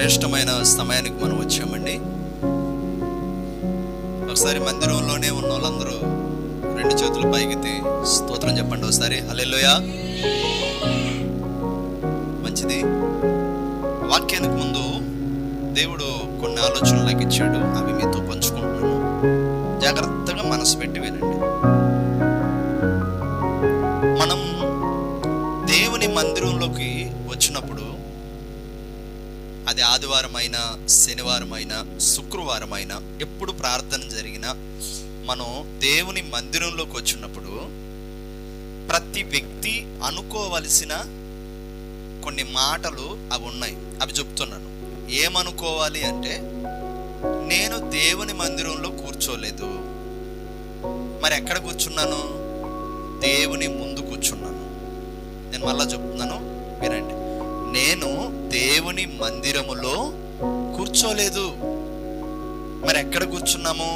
శ్రేష్టమైన సమయానికి మనం వచ్చామండి. ఒకసారి మందిరంలోనే ఉన్న వాళ్ళందరూ రెండు చేతులు పైకెత్తి స్తోత్రం చెప్పండి ఒకసారి. హల్లెలూయా. మంచిది. వాక్యానికి ముందు దేవుడు కొన్ని ఆలోచనలు నాకు ఇచ్చాడు, అవి మీతో పంచుకుంటున్నాను. జాగ్రత్తగా మనసు పెట్టి వినండి. మనం దేవుని మందిరంలోకి వచ్చినప్పుడు, అది ఆదివారం అయినా, శనివారం అయినా, శుక్రవారం అయినా, ఎప్పుడు ప్రార్థన జరిగినా, మనం దేవుని మందిరంలోకి వచ్చినప్పుడు ప్రతి వ్యక్తి అనుకోవలసిన కొన్ని మాటలు అవి ఉన్నాయి. అవి చెప్తున్నాను. ఏమనుకోవాలి అంటే, నేను దేవుని మందిరంలో కూర్చోలేదు, మరి ఎక్కడ కూర్చున్నాను? దేవుని ముందు కూర్చున్నాను. నేను మళ్ళా చెప్తున్నాను, వినండి. నేను దేవుని మందిరములో కూర్చోలేదు, మరి ఎక్కడ కూర్చున్నాము?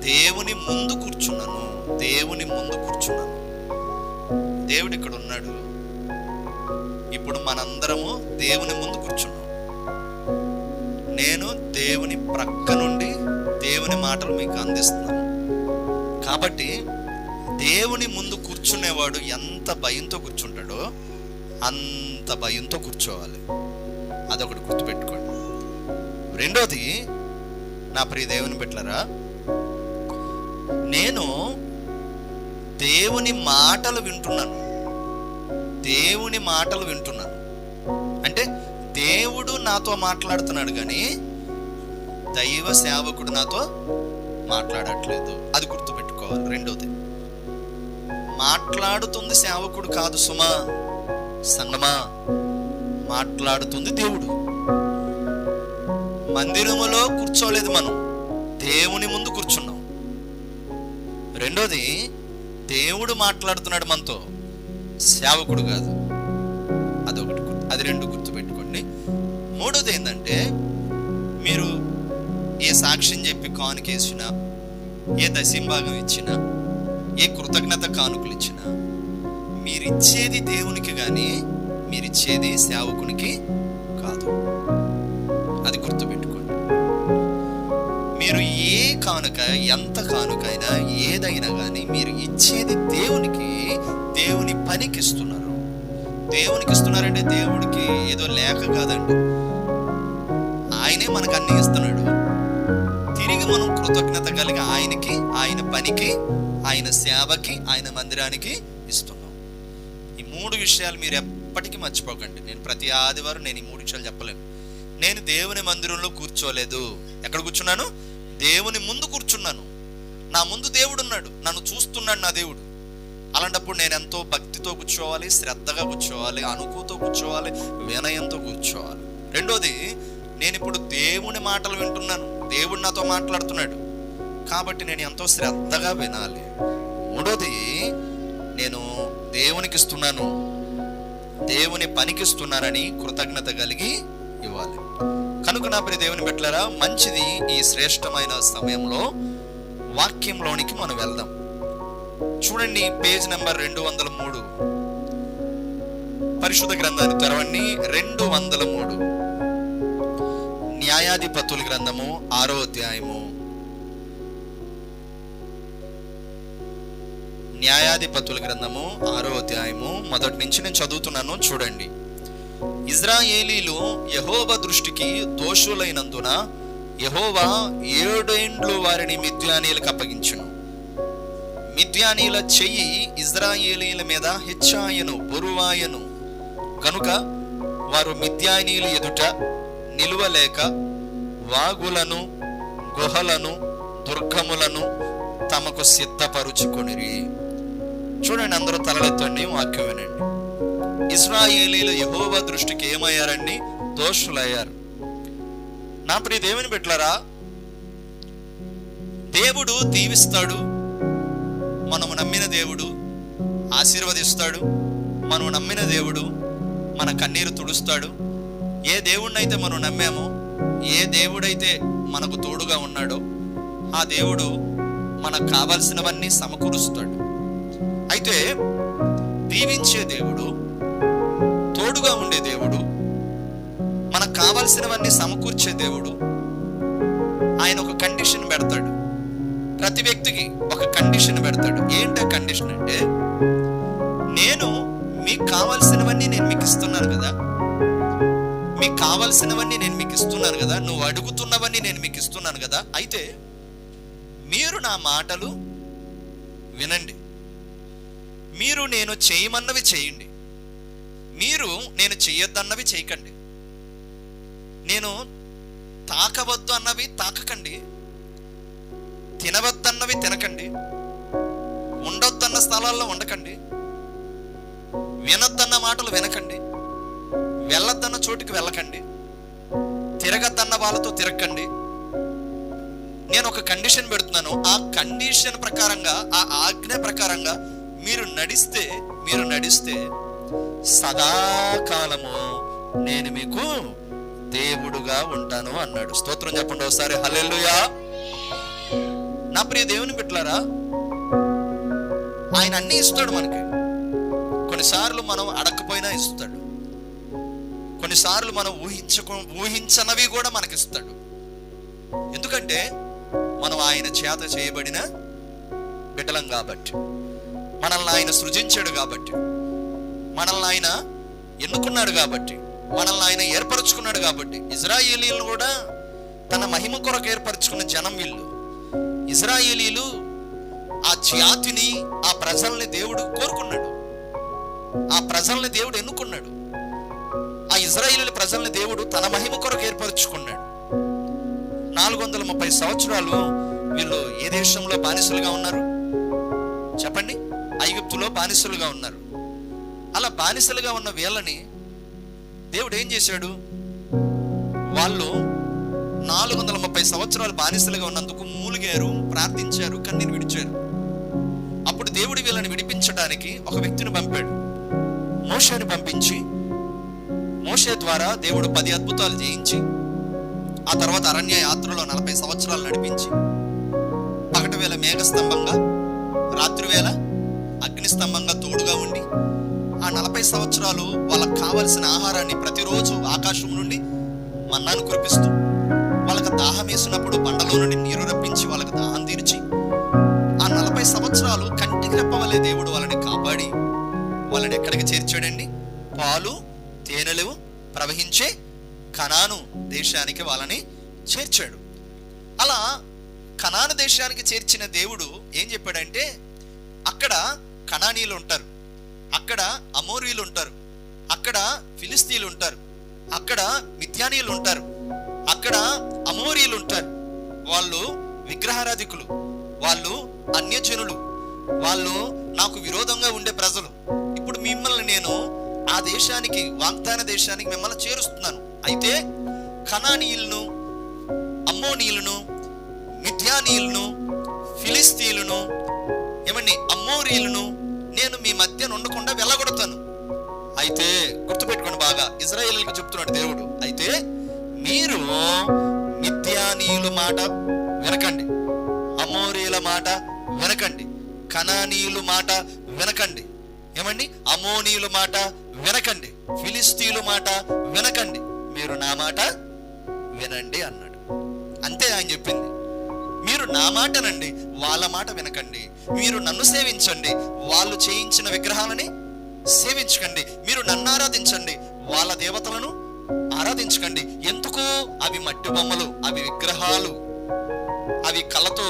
దేవుని ముందు కూర్చున్నాను. దేవుని ముందు కూర్చున్నాను. దేవుడు ఇక్కడ ఉన్నాడు. ఇప్పుడు మనందరము దేవుని ముందు కూర్చున్నాం. నేను దేవుని ప్రక్క నుండి దేవుని మాటలు మీకు అందిస్తున్నాను. కాబట్టి దేవుని ముందు కూర్చునేవాడు ఎంత భయంతో కూర్చుంటాడో అంత భయంతో కూర్చోవాలి. అదొకటి గుర్తుపెట్టుకోండి. రెండోది, నా ప్రియ దేవుని బిడ్డలారా, నేను దేవుని మాటలు వింటున్నాను. దేవుని మాటలు వింటున్నాను అంటే దేవుడు నాతో మాట్లాడుతున్నాడు, కానీ దైవ సేవకుడు నాతో మాట్లాడట్లేదు. అది గుర్తుపెట్టుకోవాలి. రెండోది, మాట్లాడుతుంది సేవకుడు కాదు సుమా, సంగమా, మాట్లాడుతుంది దేవుడు. మందిరములో కూర్చోలేదు, మనం దేవుని ముందు కూర్చున్నాం. రెండోది, దేవుడు మాట్లాడుతున్నాడు మనతో, సేవకుడు కాదు. అదొకటి, అది రెండు గుర్తుపెట్టుకోండి. మూడోది ఏంటంటే, మీరు ఏ సాక్ష్యం చెప్పి కానుకేసినా, ఏ దశంభాగం ఇచ్చినా, ఏ కృతజ్ఞత కానుకలు ఇచ్చినా, మీరిచ్చేది దేవునికి కానీ మీరిచ్చేది సేవకునికి కాదు. అది గుర్తుపెట్టుకోండి. మీరు ఏ కానుక, ఎంత కానుకైనా, ఏదైనా కానీ మీరు ఇచ్చేది దేవునికి, దేవుని పనికి ఇస్తున్నారు. దేవునికి ఇస్తున్నారంటే దేవుడికి ఏదో లేక కాదండి, ఆయనే మనకు అన్ని ఇస్తున్నాడు. తిరిగి మనం కృతజ్ఞత కలిగి ఆయనకి, ఆయన పనికి, ఆయన సేవకి, ఆయన మందిరానికి ఇస్తున్నాం. ఈ మూడు విషయాలు మీరు ఎప్పటికీ మర్చిపోకండి. నేను ప్రతి ఆదివారం నేను ఈ మూడు విషయాలు చెప్పలేను. నేను దేవుని మందిరంలో కూర్చోలేదు. ఎక్కడ కూర్చున్నాను? దేవుని ముందు కూర్చున్నాను. నా ముందు దేవుడు ఉన్నాడు, నన్ను చూస్తున్నాడు నా దేవుడు. అలాంటప్పుడు నేను ఎంతో భక్తితో కూర్చోవాలి, శ్రద్ధగా కూర్చోవాలి, అనుకువతో కూర్చోవాలి, వినయంతో కూర్చోవాలి. రెండోది, నేను ఇప్పుడు దేవుని మాటలు వింటున్నాను, దేవుడు నాతో మాట్లాడుతున్నాడు, కాబట్టి నేను ఎంతో శ్రద్ధగా వినాలి. మూడోది, నేను దేవునికి ఇస్తున్నాను, దేవుని పనికి ఇస్తున్నానని కృతజ్ఞత కలిగి ఇవ్వాలి. కనుక నా ప్రియ దేవుని బిడ్డలారా, మంచిది. ఈ శ్రేష్టమైన సమయంలో వాక్యంలోనికి మనం వెళ్దాం. చూడండి, పేజ్ నెంబర్ 203. పరిశుద్ధ గ్రంథాన్ని తెరవండి. 203 న్యాయాధిపతుల గ్రంథము 6వ అధ్యాయము. న్యాయాధిపతుల గ్రంథము 6వ అధ్యాయము మొదటి నుంచి నేను చదువుతున్నాను. చూడండి. ఇజ్రాయేలీలు యెహోవా దృష్టికి దోషులైనందున యెహోవా 7 ఏండ్లు వారిని మిద్యానీయులకు అప్పగించును. మిద్యానీయుల చెయ్యి ఇజ్రాయేలీల మీద హెచ్చాయను, బొరువాయను. కనుక వారు మిద్యానీయుల ఎదుట నిలువలేక వాగులను, గుహలను, దుర్గములను తమకు సిద్ధపరుచుకొనిరి. చూడండి, అందరూ తలలెత్తండి, వాక్యం వినండి. ఇశ్రాయేలీలు యెహోవా దృష్టికి ఏమయ్యారండి? దోషులయ్యారు. నా ప్రియ దేవుని బిడ్డలారా, దేవుడు దీవిస్తాడు, మనము నమ్మిన దేవుడు ఆశీర్వదిస్తాడు, మనము నమ్మిన దేవుడు మన కన్నీరు తుడుస్తాడు. ఏ దేవుడినైతే మనం నమ్మామో, ఏ దేవుడైతే మనకు తోడుగా ఉన్నాడో, ఆ దేవుడు మనకు కావాల్సినవన్నీ సమకూరుస్తాడు. అయితే దీవించే దేవుడు, తోడుగా ఉండే దేవుడు, మనకు కావాల్సినవన్నీ సమకూర్చే దేవుడు ఆయన ఒక కండిషన్ పెడతాడు. ప్రతి వ్యక్తికి ఒక కండిషన్ పెడతాడు. ఏంటో కండిషన్ అంటే, నేను మీకు కావాల్సినవన్నీ నేను మీకు ఇస్తున్నాను కదా, మీకు కావాల్సినవన్నీ నేను మీకు ఇస్తున్నాను కదా, నువ్వు అడుగుతున్నవన్నీ నేను మీకు ఇస్తున్నాను కదా, అయితే మీరు నా మాటలు వినండి, మీరు నేను చేయమన్నవి చేయండి, మీరు నేను చేయొద్దన్నవి చేయకండి, నేను తాకవద్దు అన్నవి తాకకండి, తినవద్దన్నవి తినకండి, ఉండొద్దన్న స్థలాల్లో ఉండకండి, వినొద్దన్న మాటలు వినకండి, వెళ్ళొద్దన్న చోటుకి వెళ్ళకండి, తిరగద్దన్న వాళ్ళతో తిరగకండి. నేను ఒక కండిషన్ పెడుతున్నాను. ఆ కండిషన్ ప్రకారంగా, ఆ ఆజ్ఞ ప్రకారంగా మీరు నడిస్తే సదాకాలము నేను మీకు దేవుడుగా ఉంటాను అన్నాడు. స్తోత్రం చెప్పండి ఒకసారి, హల్లెలూయా. నా ప్రియ దేవుని బిడ్డలారా, ఆయన అన్ని ఇస్తాడు మనకి. కొన్నిసార్లు మనం అడగకపోయినా ఇస్తాడు, కొన్నిసార్లు మనం ఊహించనవి కూడా మనకిస్తాడు. ఎందుకంటే మనం ఆయన చేత చేయబడిన బిడ్డలం కాబట్టి, మనల్ని ఆయన సృజించాడు కాబట్టి, మనల్ని ఆయన ఎన్నుకున్నాడు కాబట్టి, మనల్ని ఆయన ఏర్పరచుకున్నాడు కాబట్టి. ఇజ్రాయేలీలు కూడా తన మహిమ కొరకు ఏర్పరచుకున్న జనం వీళ్ళు. ఇజ్రాయేలీలు ఆ జాతిని, ఆ ప్రజల్ని దేవుడు కోరుకున్నాడు, ఆ ప్రజల్ని దేవుడు ఎన్నుకున్నాడు. ఆ ఇజ్రాయేలీల ప్రజల్ని దేవుడు తన మహిమ కొరకు ఏర్పరచుకున్నాడు. 430 సంవత్సరాలు వీళ్ళు ఏ దేశంలో బానిసలుగా ఉన్నారు చెప్పండి? ఐగుప్తులో బానిసలుగా ఉన్నారు. అలా బానిసలుగా ఉన్న వీళ్ళని దేవుడు ఏం చేశాడు? వాళ్ళు 430 సంవత్సరాలు బానిసలుగా ఉన్నందుకు మూలిగారు, ప్రార్థించారు, కన్నీరు విడిచారు. అప్పుడు దేవుడు వీళ్ళని విడిపించడానికి ఒక వ్యక్తిని పంపాడు, మోషేని పంపించి, మోషే ద్వారా దేవుడు 10 అద్భుతాలు చేయించి, ఆ తర్వాత అరణ్య యాత్రలో 40 సంవత్సరాలు నడిపించి, పగటి వేళ మేఘస్తంభంగా, రాత్రి వేళ అగ్నిస్తంభంగా తోడుగా ఉండి, ఆ 40 సంవత్సరాలు వాళ్ళకు కావలసిన ఆహారాన్ని ప్రతిరోజు ఆకాశం నుండి మన్నాను కురిపిస్తూ, వాళ్ళకి దాహం వేసినప్పుడు బండలో నుండి నీరు రప్పించి వాళ్ళకి దాహం తీర్చి, ఆ 40 సంవత్సరాలు కంటికి రెప్పవలే దేవుడు వాళ్ళని కాపాడి వాళ్ళని ఎక్కడికి చేర్చాడండి? పాలు తేనెలు ప్రవహించే కనాను దేశానికి వాళ్ళని చేర్చాడు. అలా కనాను దేశానికి చేర్చిన దేవుడు ఏం చెప్పాడంటే, అక్కడ కనానీయులు ఉంటారు, అక్కడ అమోరీలు ఉంటారు, అక్కడ ఫిలిస్తీన్లు ఉంటారు, అక్కడ మిద్యానీయులు ఉంటారు, అక్కడ అమోరీలు ఉంటారు. వాళ్ళు విగ్రహారాధికులు, వాళ్ళు అన్యజనులు, వాళ్ళు నాకు విరోధంగా ఉండే ప్రజలు. ఇప్పుడు మిమ్మల్ని నేను ఆ దేశానికి, వాగ్దాన దేశానికి మిమ్మల్ని చేరుస్తున్నాను. అయితే కనానీయులను, అమ్మోనీయులను, మిద్యానీయులను, ఫిలిస్తీన్లను, అమోరీలను నేను మీ మధ్య ఉండకుండా వెళ్ళగొడతాను. అయితే గుర్తుపెట్టుకోండి బాగా, ఇజ్రాయేలుకి చెప్తున్నాడు దేవుడు, అయితే మీరు మిద్యానీయుల మాట వినకండి, అమోరీల మాట వినకండి, కనానీయుల మాట వినకండి, అమోనీయుల మాట వినకండి, ఫిలిస్తీన్ల మాట వినకండి, మీరు నా మాట వినండి అన్నాడు. అంతే ఆయన చెప్పింది. మీరు నా మాటనండి, వాళ్ళ మాట వినకండి. మీరు నన్ను సేవించండి, వాళ్ళు చేయించిన విగ్రహాలని సేవించకండి. మీరు నన్ను ఆరాధించండి, వాళ్ళ దేవతలను ఆరాధించకండి. ఎందుకు? అవి మట్టి బొమ్మలు, అవి విగ్రహాలు, అవి కళ్ళతో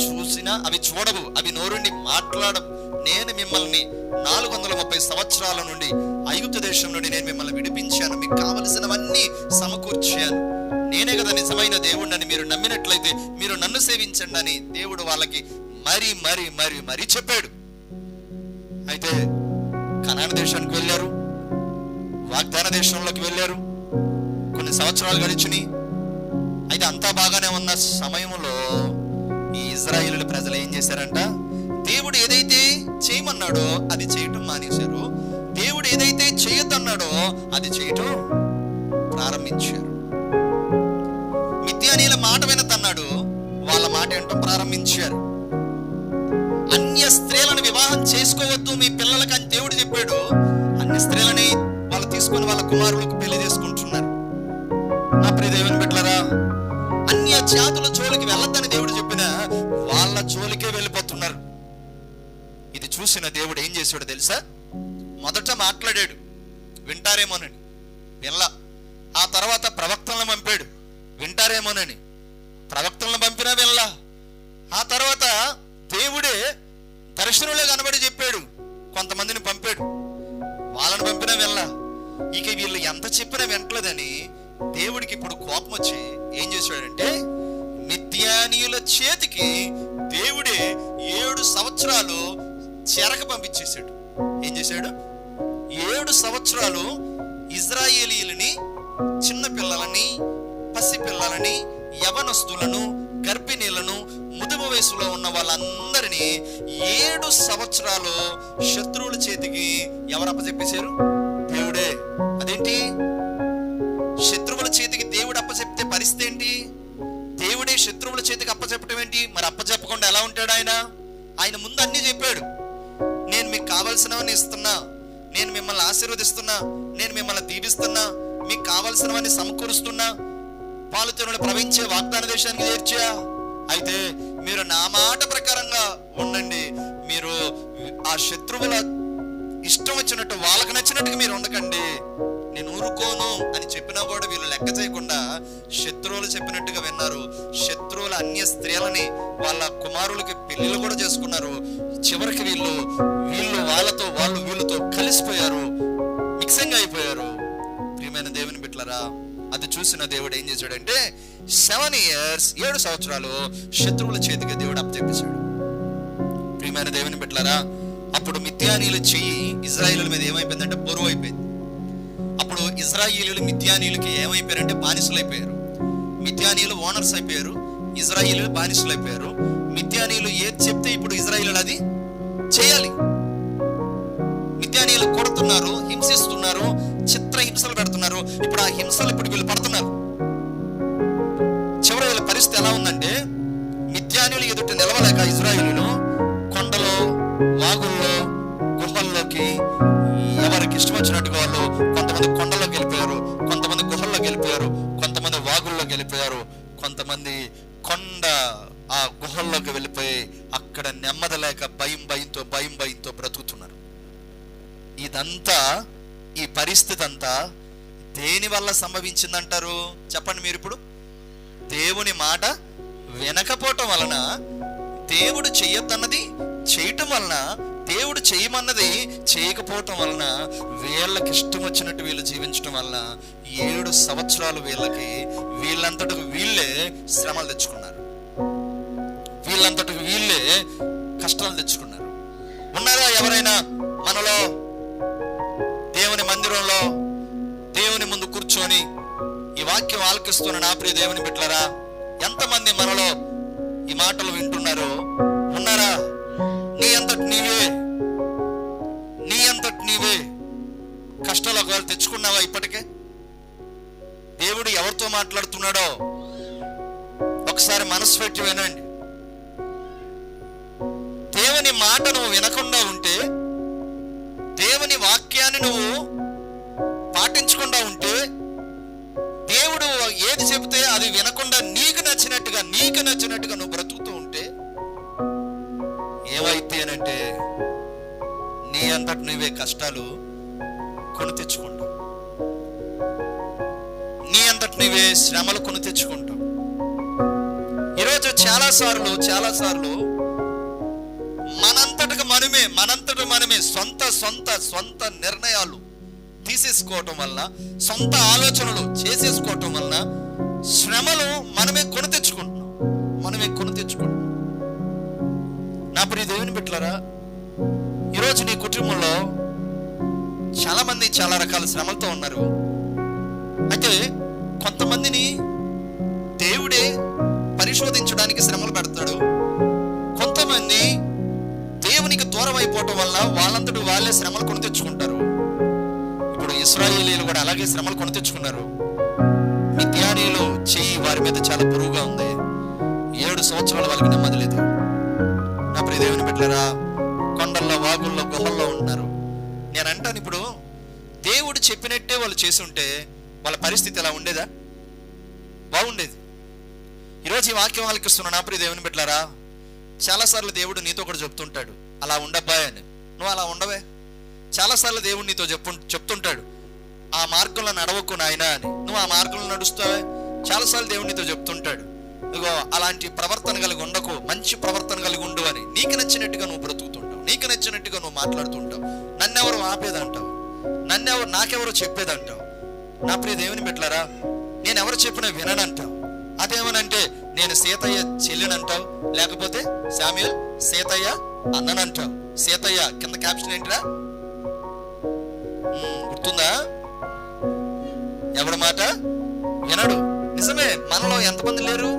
చూసినా అవి చూడవు, అవి నోరుండి మాట్లాడవు. నేను మిమ్మల్ని 430 సంవత్సరాల నుండి ఐగుప్తు దేశం నుండి నేను మిమ్మల్ని విడిపించాను, మీకు కావలసినవన్నీ సమకూర్చాను. నేనే కదా నిజమైన దేవుడిని మీరు నమ్మినట్లయితే మీరు నన్ను సేవించండి అని దేవుడు వాళ్ళకి మరి మరి మరి మరి చెప్పాడు. అయితే కనాను దేశానికి వెళ్ళారు, వాగ్దాన దేశంలోకి వెళ్ళారు. కొన్ని సంవత్సరాలు గడిచినాయి. అయితే అంతా బాగానే ఉన్న సమయంలో ఈ ఇజ్రాయేలు ప్రజలు ఏం చేశారంట? దేవుడు ఏదైతే చేయమన్నాడో అది చేయటం మానేశారు, దేవుడు ఏదైతే చేయొద్దన్నాడో అది చేయటం ప్రారంభించారు. మిద్యానీయుల మాట వినతన్నాడు, వాళ్ళ మాట వినటం ప్రారంభించారు. అన్య స్త్రీలను వివాహం చేసుకోవద్దు మీ పిల్లలకు అని దేవుడు చెప్పాడు. అన్య స్త్రీలని వాళ్ళు తీసుకొని వాళ్ళ కుమారులకు పెళ్లి చేసుకుంటున్నారు. చెరలోకే వెళ్ళిపోతున్నారు. ఇది చూసిన దేవుడు ఏం చేశాడో తెలుసా? మొదట మాట్లాడాడు, వింటారేమోనని, వినలా. ఆ తర్వాత ప్రవక్తలను పంపాడు, వింటారేమోనని, ప్రవక్తలను పంపినా వినలా. ఆ తర్వాత దేవుడే దర్శనంలో కనబడి చెప్పాడు, కొంతమందిని పంపాడు, వాళ్ళని పంపినా వినలా. ఇక వీళ్ళు ఎంత చెప్పినా వింటలేదని దేవుడికి ఇప్పుడు కోపం వచ్చి ఏం చేశాడంటే, మిద్యానీయుల చేతికి దేవుడే 7 సంవత్సరాలు చెరకు పంపించేశాడు. ఏం చేశాడు? 7 సంవత్సరాలు ఇజ్రాయేలీయులని, చిన్న పిల్లలని, పసి పిల్లలని, యవనస్తులను, గర్భిణీలను, ముదుగు వయసులో ఉన్న వాళ్ళందరినీ 7 సంవత్సరాలు శత్రువుల చేతికి ఎవరు అప్పచెప్పేశారు? దేవుడే. అదేంటి? శత్రువుల చేతికి దేవుడు అప్పచెప్తే పరిస్థితి ఏంటి? దేవుడే శత్రువుల చేతికి అప్పచెప్పటం ఏంటి? మరి అప్పచెప్పకుండా ఎలా ఉంటాడు ఆయన? ఆయన ముందు అన్ని చెప్పాడు. నేను మీకు కావాల్సినవన్నీ ఇస్తున్నా, నేను మిమ్మల్ని ఆశీర్వదిస్తున్నా, నేను మిమ్మల్ని దీవిస్తున్నా, మీకు కావాల్సినవన్నీ సమకూరుస్తున్నా, పాలుతెనులు ప్రవహించే వాగ్దాన దేశానికి చేర్చా. అయితే మీరు నా మాట ప్రకారంగా ఉండండి, మీరు ఆ శత్రువుల ఇష్టం వచ్చినట్టు, వాళ్ళకి నచ్చినట్టుగా మీరు ఉండకండి, నేను ఊరుకోను అని చెప్పినా కూడా వీళ్ళు లెక్క చేయకుండా శత్రువులు చెప్పినట్టుగా విన్నారు. శత్రువుల అన్య స్త్రీలని వాళ్ళ కుమారులకి పెళ్లిళ్ళు కూడా చేసుకున్నారు. చివరికి వీళ్ళు వాళ్ళతో, వాళ్ళు వీళ్ళతో కలిసిపోయారు, మిక్సింగ్ అయిపోయారు. ప్రియమైన దేవుని బిడ్డలారా, అది చూసిన దేవుడు ఏం చేశాడంటే 7 years 7 సంవత్సరాలు శత్రువుల చేతికి దేవుడు అప్పచెప్పేశాడు. ప్రియమైన దేవుని బిడ్డలారా, అప్పుడు మిద్యానీయుల చెయ్యి ఇజ్రాయేలుల మీద ఏమైపోయిందంటే బరువు అయిపోయింది. అప్పుడు ఇజ్రాయేలీయులు మిద్యానీయులకి ఏమైపోయారంటే బానిసలు అయిపోయారు. మిద్యానీయులు ఓనర్స్ అయిపోయారు, ఇజ్రాయేలీయులు బానిసలు అయిపోయారు. మిద్యానీయులు ఏది చెప్తే ఇప్పుడు ఇజ్రాయేలీయులు అది చేయాలి. మిద్యానీయులు కొడుతున్నారు, హింసిస్తున్నారు, చిత్ర హింసలు పెడుతున్నారు. ఇప్పుడు ఆ హింసలు ఇప్పుడు వీళ్ళు పడుతున్నారు. చివరి వీళ్ళ పరిస్థితి ఎలా ఉందంటే, మిద్యానీయులు ఎదుట నిలవలేక ఇజ్రాయేలీయులు కొండలో, వాగుల్లో, గుహల్లోకి ఎవరికి ఇష్టం వచ్చినట్టుగా వాళ్ళు కొంతమంది కొండల్లోకి వెళ్ళిపోయారు, కొంతమంది గుహల్లోకి వెళ్ళిపోయారు, కొంతమంది వాగుల్లోకి వెళ్ళిపోయారు, కొంతమంది ఆ గుహల్లోకి వెళ్ళిపోయి అక్కడ నెమ్మది లేక భయంతో బ్రతుకుతున్నారు. ఇదంతా, ఈ పరిస్థితి అంతా దేని వల్ల సంభవించిందంటారు? చెప్పండి మీరు ఇప్పుడు. దేవుని మాట వినకపోవటం వలన, దేవుడు చెయ్యొద్దన్నది చేయటం వలన, దేవుడు చేయమన్నది చేయకపోవటం వలన, వీళ్ళకి ఇష్టం వచ్చినట్టు వీళ్ళు జీవించడం వలన 7 సంవత్సరాలు వీళ్ళంతటికి వీళ్ళే శ్రమలు తెచ్చుకున్నారు, వీళ్ళంతటికి వీళ్ళే కష్టాలు తెచ్చుకున్నారు. ఉన్నారా ఎవరైనా మనలో దేవుని మందిరంలో దేవుని ముందు కూర్చొని ఈ వాక్యం ఆలకిస్తున్న నా ప్రియ దేవుని బిడ్డలారా, ఎంతమంది మనలో ఈ మాటలు వింటున్నారు? ఉన్నారా? నీ అంతటి నీవే కష్టాలు ఒకవేళ తెచ్చుకున్నావా? ఇప్పటికే దేవుడు ఎవరితో మాట్లాడుతున్నాడో ఒకసారి మనసు పెట్టి వినండి. దేవుని మాట నువ్వు వినకుండా ఉంటే, దేవుని వాక్యాన్ని నువ్వు పాటించకుండా ఉంటే, దేవుడు ఏది చెబితే అది వినకుండా నీకు నచ్చినట్టుగా నువ్వు బ్రతుకుతూ ఉంటే ఏమైతేనంటే నీ అంతటి నువ్వే కష్టాలు కొని తెచ్చుకుంటావు, నీ అంతటి నువ్వే శ్రమలు కొని తెచ్చుకుంటావు. ఈరోజు చాలా సార్లు మనంతట మనమే సొంత నిర్ణయాలు తీసేసుకోవటం వలన, సొంత ఆలోచనలు చేసేసుకోవటం వలన శ్రమలు మనమే కొని తెచ్చుకుంటున్నాం. నా ప్రియ దేవుని బిడ్డలారా, ఈరోజు నీ కుటుంబంలో చాలా మంది చాలా రకాల శ్రమలతో ఉన్నారు. అయితే కొంతమందిని దేవుడే పరిశోధించడానికి శ్రమలు పెడతాడు. కొంతమంది దేవునికి దూరం అయిపోవటం వల్ల వాళ్ళంతటి వాళ్ళే శ్రమలు కొని తెచ్చుకుంటారు. ఇప్పుడు ఇశ్రాయేలీయులు కూడా అలాగే శ్రమలు కొని తెచ్చుకున్నారు. మిద్యానీయులు చెయ్యి వారి మీద చాలా బరువుగా ఉంది. 7 సంవత్సరాలు వాళ్ళకి నెమ్మది లేదు. నా ప్రియ దేవుని బిడ్డలారా, కొండల్లో, వాగుల్లో, గుహల్లో ఉన్నారు. నేను అంటాను, ఇప్పుడు దేవుడు చెప్పినట్టే వాళ్ళు చేసి ఉంటే వాళ్ళ పరిస్థితి ఎలా ఉండేదా? బాగుండేది. ఈరోజు ఈ వాక్యం ఆలకిస్తున్న నా ప్రియ దేవుని బిడ్డలారా, చాలాసార్లు దేవుడు నీతో కూడా చెప్తుంటాడు, అలా ఉండబ్బాయి అని. నువ్వు అలా ఉండవే. చాలాసార్లు దేవుడు నీతో చెప్తుంటాడు, ఆ మార్గంలో నడవకు నాయనా అని. నువ్వు ఆ మార్గంలో నడుస్తావే. చాలాసార్లు దేవుడు నీతో చెప్తుంటాడు, ఇగో అలాంటి ప్రవర్తన కలిగి ఉండకు, మంచి ప్రవర్తన కలిగి ఉండు అని. నీకు నచ్చినట్టుగా నువ్వు బ్రతుకుతుంటావు, నీకు నచ్చినట్టుగా నువ్వు మాట్లాడుతుంటావు. నన్నెవరు ఆపేదంటావు, నాకెవరో చెప్పేదంటావు. నా ప్రియ దేవుని బిడ్డలారా, నేను ఎవరు చెప్పినా విననంటావు. అదేమనంటే నేను సీతయ్య చెల్లినంటావు, లేకపోతే శామ్యూల్ సీతయ్య అన్ననంటావు. సీతయ్య కింద క్యాప్షన్ ఏంటిరా గుర్తుందా? ఎవడి మాట వినడు. నిజమే, మనలో ఎంతమంది లేరు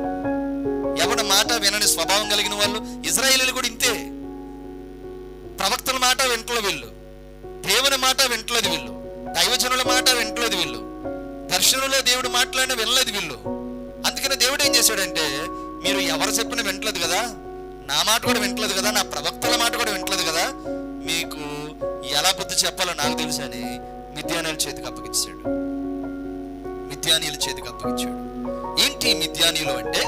ఎవడి మాట వినని స్వభావం కలిగిన వాళ్ళు? ఇజ్రాయేలీలు కూడా ఇంతే. ప్రవక్తల మాట వింటలేదు వీళ్ళు, దేవుని మాట వింటలేదు వీళ్ళు, దైవజనుల మాట వింటలేదు వీళ్ళు, దర్శనంలో దేవుడు మాట్లాడిన వినలేదు వీళ్ళు. అందుకని దేవుడు ఏం చేశాడంటే, మీరు ఎవరు చెప్పినా వింటలేదు కదా, నా మాట కూడా వింటలేదు కదా, నా ప్రవక్తల మాట కూడా వింటలేదు కదా, మీకు ఎలా బుద్ధి చెప్పాలో నాకు తెలుసు అని మిద్యానీయుల చేతికి అప్పగించాడు. మిద్యానీయుల చేతికి అప్పగించాడు. ఏంటి మిద్యానీయులు అంటే?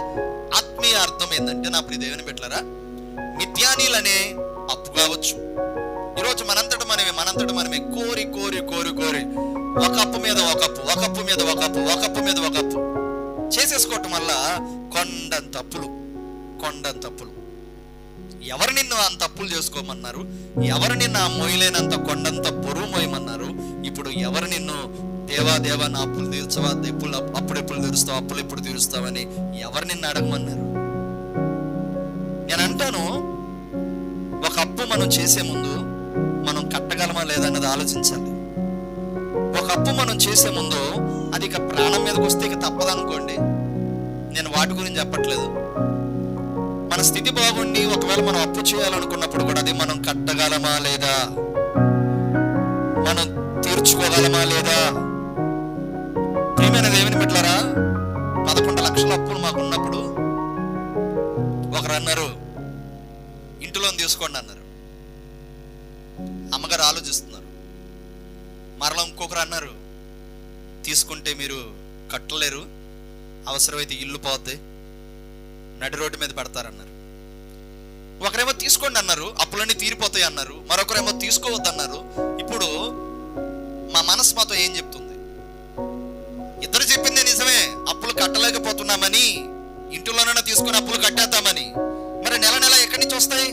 ఆత్మీయ అర్థం ఏంటంటే, నా ప్రియ దేవుని బిడ్డలారా, మిద్యానీయులు అనే అప్పు కావచ్చు. ఈరోజు మనంతట మనమే కోరి కోరి కోరి కోరి ఒక అప్పు మీద ఒక అప్పు, ఒక అప్పు మీద ఒక అప్పు, ఒక అప్పు మీద ఒక అప్పు చేసేసుకోవటం వల్ల కొండంత అప్పులు. ఎవరు నిన్ను అంత అప్పులు చేసుకోమన్నారు? ఎవరు నిన్ను ఆ మోయలేనంత కొండంత బరువు మోయమన్నారు? ఇప్పుడు ఎవరు నిన్ను దేవా నా అప్పులు తీర్చవా, అప్పుడెప్పుడు తీరుస్తావు, అప్పులు ఎప్పుడు తీరుస్తావని ఎవరు నిన్ను అడగమన్నారు? నేను అంటాను, ఒక అప్పు మనం చేసే ముందు మనం కట్టగలమా లేదన్నది ఆలోచించాలి. ఒక అప్పు మనం చేసే ముందు అది ఇక ప్రాణం మీదకి వస్తే ఇక తప్పదనుకోండి, నేను వాటి గురించి చెప్పట్లేదు. మన స్థితి బాగుండి ఒకవేళ మనం అప్పు చేయాలనుకున్నప్పుడు కూడా అది మనం కట్టగలమా లేదా, మనం తీర్చుకోగలమా లేదా? ప్రియమైన దేవుని బిడ్డలారా, 11 లక్షల అప్పులు మాకున్నప్పుడు ఒకరు అన్నారు, ఇంటిలో తీసుకోండి అన్నారు. అమ్మగారు ఆలోచిస్తున్నారు. మరలా ఇంకొకరు అన్నారు, తీసుకుంటే మీరు కట్టలేరు, అవసరమైతే ఇల్లు పోద్ది, నడి రోడ్డు మీద పెడతారన్నారు. ఒకరేమో తీసుకోండి అన్నారు, అప్పులన్నీ తీరిపోతాయి అన్నారు. మరొకరేమో తీసుకోవద్దన్నారు. ఇప్పుడు మా మనసు మాతో ఏం చెప్తుంది? ఇద్దరు చెప్పిందే నిజమే, అప్పులు కట్టలేకపోతున్నామని, ఇంటిలోనైనా తీసుకొని అప్పులు కట్టేద్దామని. మరి నెల నెల ఎక్కడి నుంచి వస్తాయి?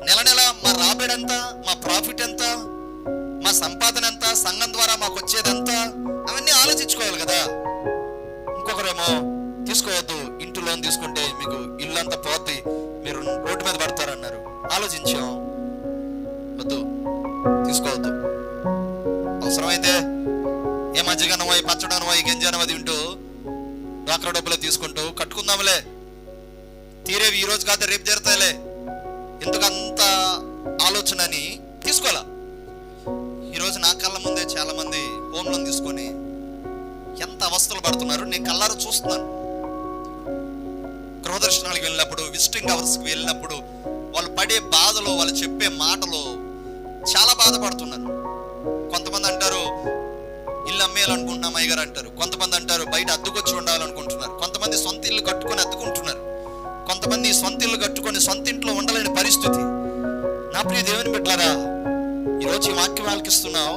నెల నెల మా రాబడి ఎంత, మా ప్రాఫిట్ ఎంత, మా సంపాదన ఎంత, సంఘం ద్వారా మాకు వచ్చేదంతా, అవన్నీ ఆలోచించుకోవాలి కదా. ఇంకొకరేమో తీసుకోవద్దు, ఇంటి లోన్ తీసుకుంటే మీకు ఇల్లు అంతా పోద్ది, మీరు రోడ్డు మీద పడతారన్నారు. ఆలోచించాం, వద్దు, తీసుకోవద్దు. అవసరమైతే ఏ మజ్జిగనమో, పచ్చడనమో, గింజనమో తింటూ డ్వాక్రా డబ్బులు తీసుకుంటూ కట్టుకుందాంలే, తీరేవి ఈ రోజు కాదు రేపు తీరుతాయిలే, ఎందుకు అంత ఆలోచన అని తీసుకోవాలా. ఈరోజు నా కళ్ళ ముందే చాలా మంది హోమ్ లోన్ తీసుకొని ఎంత అవస్థలు పడుతున్నారు నేను కళ్ళారా చూస్తున్నాను. గృహదర్శనాలకు వెళ్ళినప్పుడు, విజిటింగ్ అవర్స్కి వెళ్ళినప్పుడు వాళ్ళు పడే బాధలో, వాళ్ళు చెప్పే మాటలో చాలా బాధపడుతున్నారు. కొంతమంది అంటారు ఇల్లు అమ్మేయాలనుకుంటున్నాం అయ్యగారు అంటారు. కొంతమంది అంటారు బయట అద్దెకొచ్చి ఉండాలనుకుంటున్నారు. కొంతమంది సొంత ఇల్లు కట్టుకొని అద్దుకుంటున్నారు. కొంతమంది సొంత ఇల్లు కట్టుకొని సొంత ఇంట్లో ఉండలేని పరిస్థితి. నా ప్రియ దేవుని బిడ్డలారా, ఈరోజు ఈ వాక్యం ఆలకిస్తున్నావు.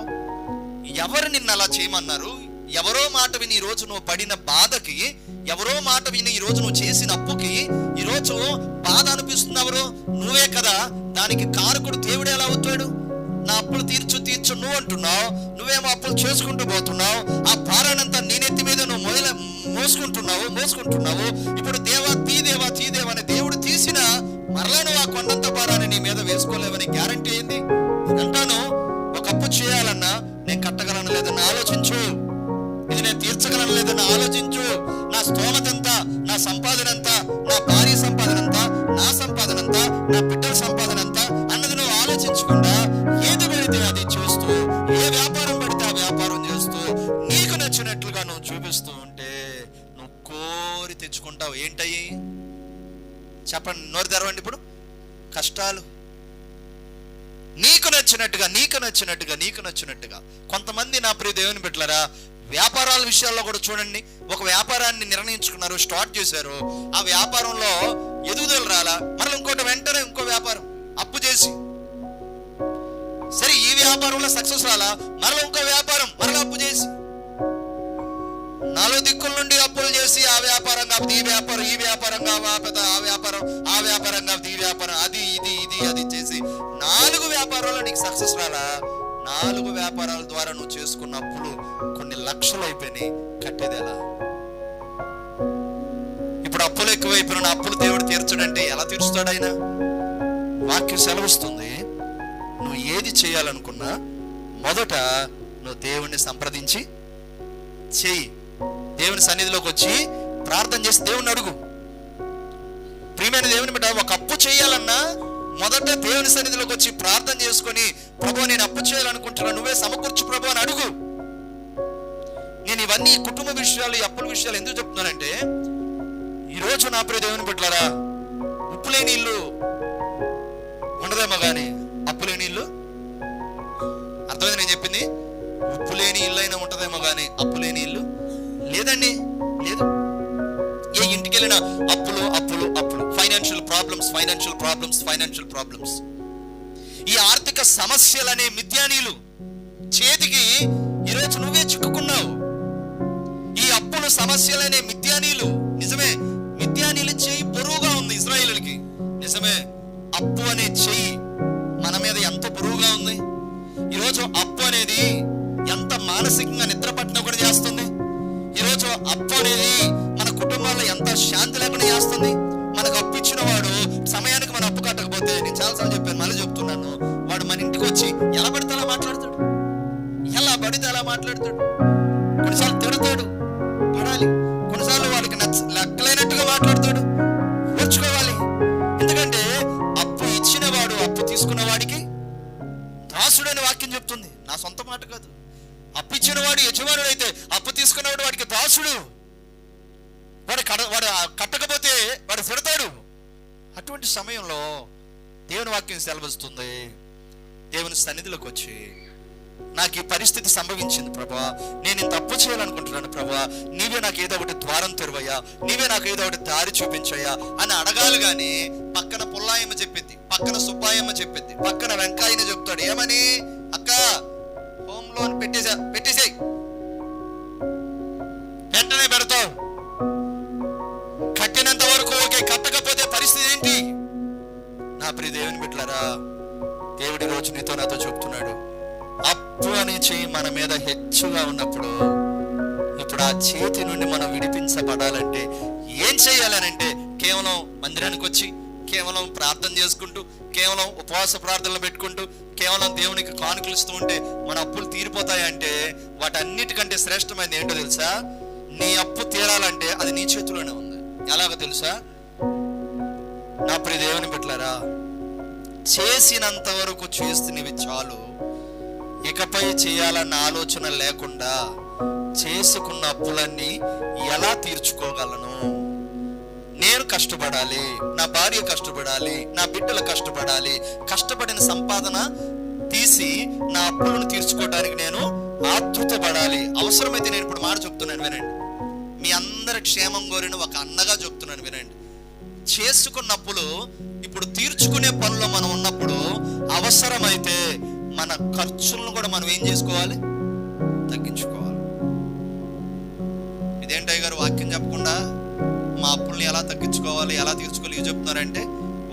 ఎవరు నిన్ను అలా చేయమన్నారు? ఎవరో మాట విని ఈరోజు నువ్వు పడిన బాధకి, ఎవరో మాట విని ఈరోజు నువ్వు చేసిన అప్పుకి ఈరోజు బాధ అనిపిస్తుంది. ఎవరు? నువ్వే కదా. దానికి కారకుడు దేవుడు ఎలా అవుతాడు? నా అప్పులు తీర్చు నువ్వు అంటున్నావు, నువ్వేమో అప్పులు చేసుకుంటూ పోతున్నావు. ఆ భారానంతా నీ నెత్తి మీద నువ్వు మోసుకుంటున్నావు. ఇప్పుడు దేవా తీదేవా అని దేవుడు తీసిన మరలా నువ్వు ఆ కొండంత భారాన్ని నీ మీద వేసుకోలేవని గ్యారంటీ ఏంది? అంటాను, ఒక అప్పు చేయాలన్నా నేను కట్టగలను లేదని ఆలోచించు, ఇది నేను తీర్చగలను లేదని ఆలోచించు. నా స్తోమత ఎంత, నా సంపాదన ఎంత, నా భార్య సంపాదన ఎంత, నా సంపాదన ఎంత, నా బిడ్డల సంపాదన ఎంత అన్నది నువ్వు ఆలోచించకుండా ఏది పడితే అది చేస్తూ, ఏ వ్యాపారం పడితే ఆ వ్యాపారం చేస్తూ, నీకు నచ్చినట్లుగా నువ్వు చూపిస్తూ ఉంటే నువ్వు కోరి తెచ్చుకుంటావు. ఏంటయ్యి చెప్పండి, నోరు తెరవండి. ఇప్పుడు కష్టాలు. నీకు నచ్చినట్టుగా కొంతమంది నా ప్రియ దేవుని బిడ్డలారా, వ్యాపారాల విషయాల్లో కూడా చూడండి. ఒక వ్యాపారాన్ని నిర్ణయించుకున్నారు, స్టార్ట్ చేశారు. ఆ వ్యాపారంలో ఎదుగుదల రాలా, మరలా ఇంకోటి వెంటనే ఇంకో వ్యాపారం అప్పు చేసి, సరే ఈ వ్యాపారంలో సక్సెస్ రాలా, మరలా ఇంకో వ్యాపారం మరలా అప్పు చేసి, 4 దిక్కుల నుండి అప్పులు చేసి ఆ వ్యాపారం కాకపోతే ఈ వ్యాపారం, ఈ వ్యాపారం కాకపోతే ఆ వ్యాపారం, ఆ వ్యాపారం కాకపోతే ఈ వ్యాపారం, అది ఇది ఇది అది చేసి 4 వ్యాపారాల్లో నీకు సక్సెస్ రాలా. 4 వ్యాపారాల ద్వారా నువ్వు చేసుకున్న అప్పులు కొన్ని లక్షలు అయిపోయినాయి. కట్టేది ఎలా? ఇప్పుడు అప్పులు ఎక్కువైపోయిన అప్పులు దేవుడు తీర్చడంటే ఎలా తీర్చుతాడు ఆయన? వాక్యం సెలవిస్తుంది, నువ్వు ఏది చేయాలనుకున్నా మొదట నువ్వు దేవుణ్ణి సంప్రదించి చెయ్యి. దేవుని సన్నిధిలోకి వచ్చి ప్రార్థన చేసి దేవుని అడుగు. ప్రియమైన దేవుని బిడ్డ, ఒక అప్పు చేయాలన్నా మొదట దేవుని సన్నిధిలోకి వచ్చి ప్రార్థన చేసుకొని, ప్రభు నేను అప్పు చేయాలనుకుంటున్నా, నువ్వే సమకూర్చు ప్రభు అని అడుగు. నేను ఇవన్నీ కుటుంబ విషయాలు, ఈ అప్పుల విషయాలు ఎందుకు చెప్తున్నానంటే, ఈరోజు నా ప్రియ దేవుని బిడ్డలారా, ఉప్పు లేని ఇల్లు ఉండదేమో కానీ అప్పు లేని ఇల్లు, అర్థమైంది నేను చెప్పింది? ఉప్పు లేని ఇల్లు అయినా ఉంటదేమో కానీ అప్పు లేని ఇల్లు లేదండి, లేదు. ఏ ఇంటికి వెళ్ళినా అప్పులు అప్పులు అప్పులు, financial problems, financial problems, financial problems. ఈ ఆర్థిక సమస్యలనే మిద్యానీలు చేతికి ఈరోజు నువ్వే చిక్కుకున్నావు. ఈ అప్పుల సమస్యలనే మిద్యానీలు, నిజమే, మిద్యానీలు చెయ్యి బరువుగా ఉంది ఇశ్రాయేలుకి. నిజమే, అప్పు అనే చెయ్యి మన మీద ఎంత బరువుగా ఉంది. ఈరోజు అప్పు అనేది ఎంత మానసికంగా నిద్ర పట్టిన కూడా చేస్తుంది. ఈరోజు అప్పు అనేది మన కుటుంబాల్లో ఎంత శాంతి లేకుండా చేస్తుంది. మనకు అప్పు ఇచ్చిన వాడు సమయానికి మన అప్పు కట్టకపోతే, నేను చాలాసార్లు చెప్పాను, మళ్ళీ చెప్తున్నాను, వాడు మన ఇంటికి వచ్చి ఎలా పడితే అలా మాట్లాడతాడు, ఎలా పడితే అలా మాట్లాడతాడు. కొన్నిసార్లు తిడతాడు, పడాలి. కొన్నిసార్లు వాళ్ళకి లెక్కలేనట్టుగా మాట్లాడతాడు, ఓర్చుకోవాలి. ఎందుకంటే అప్పు ఇచ్చిన వాడు అప్పు తీసుకున్న వాడికి దాసుడు అని వాక్యం చెప్తుంది, నా సొంత మాట కాదు. అప్పు ఇచ్చిన వాడు యజమానుడు అయితే అప్పు తీసుకున్నవాడు వాడికి దాసుడు. వాడు కట్టకపోతే వాడు తిడతాడు. అటువంటి సమయంలో దేవుని వాక్యం సెలవిస్తుంది, దేవుని సన్నిధిలోకి వచ్చి, నాకు ఈ పరిస్థితి సంభవించింది ప్రభా, నేను తప్పు చేయాలనుకుంటున్నాను ప్రభా, నీవే నాకు ఏదో ఒకటి ద్వారం తెరవయ్యా, నీవే నాకు ఏదో ఒకటి దారి చూపించయ్యా అని అడగాలి. కానీ పక్కన పుల్లాయమ్మ చెప్పిద్ది, పక్కన సుబ్బాయమ్మ చెప్పిద్ది, పక్కన వెంకాయని చెప్తాడు, ఏమని? అక్క హోమ్ లోన్ పెట్టేసేయ్, వెంటనే పెడతావు, కట్టినంత వరకు ఓకే, కట్టకపోతే పరిస్థితి ఏంటి? నా ప్రియ దేవుని బిడ్డలారా, దేవుడి రోజు నీతో నాతో చెప్తున్నాడు, అప్పు అనే చేయి మన మీద హెచ్చుగా ఉన్నప్పుడు, ఇప్పుడు ఆ చేతి నుండి మనం విడిపించబడాలంటే ఏం చేయాలనంటే, కేవలం మందిరానికి వచ్చి, కేవలం ప్రార్థన చేసుకుంటూ, కేవలం ఉపవాస ప్రార్థనలు పెట్టుకుంటూ, కేవలం దేవునికి కానుకలు ఇస్తూ ఉంటే మన అప్పులు తీరిపోతాయంటే, వాటన్నిటికంటే శ్రేష్టమైనది ఏంటో తెలుసా? నీ అప్పు తీరాలంటే అది నీ చేతిలోనే ఉంది. ఎలాగో తెలుసా? నా ప్రియ దేవుని బిడ్డలారా, చేసినంత వరకు చేస్తున్నవి చాలు, ఇకపై చేయాలన్న ఆలోచన లేకుండా చేసుకున్న అప్పులన్నీ ఎలా తీర్చుకోగలను? నేను కష్టపడాలి, నా భార్య కష్టపడాలి, నా బిడ్డలు కష్టపడాలి, కష్టపడిన సంపాదన తీసి నా అప్పులను తీర్చుకోవడానికి నేను ఆతృతపడాలి. అవసరమైతే నేను ఇప్పుడు మాట చెప్తున్నాను వినండి, మీ అందరి క్షేమం కోరిన ఒక అన్నగా చెప్తున్నాను వినండి. చేసుకున్న అప్పులు ఇప్పుడు తీర్చుకునే పనులు మనం ఉన్నప్పుడు అవసరమైతే మన ఖర్చులను కూడా మనం ఏం చేసుకోవాలి? తగ్గించుకోవాలి. ఇదేంటయ్య గారు వాక్యం చెప్పకుండా మా అప్పుల్ని ఎలా తగ్గించుకోవాలి, ఎలా తీర్చుకోవాలి ఇవి చెప్తున్నారంటే,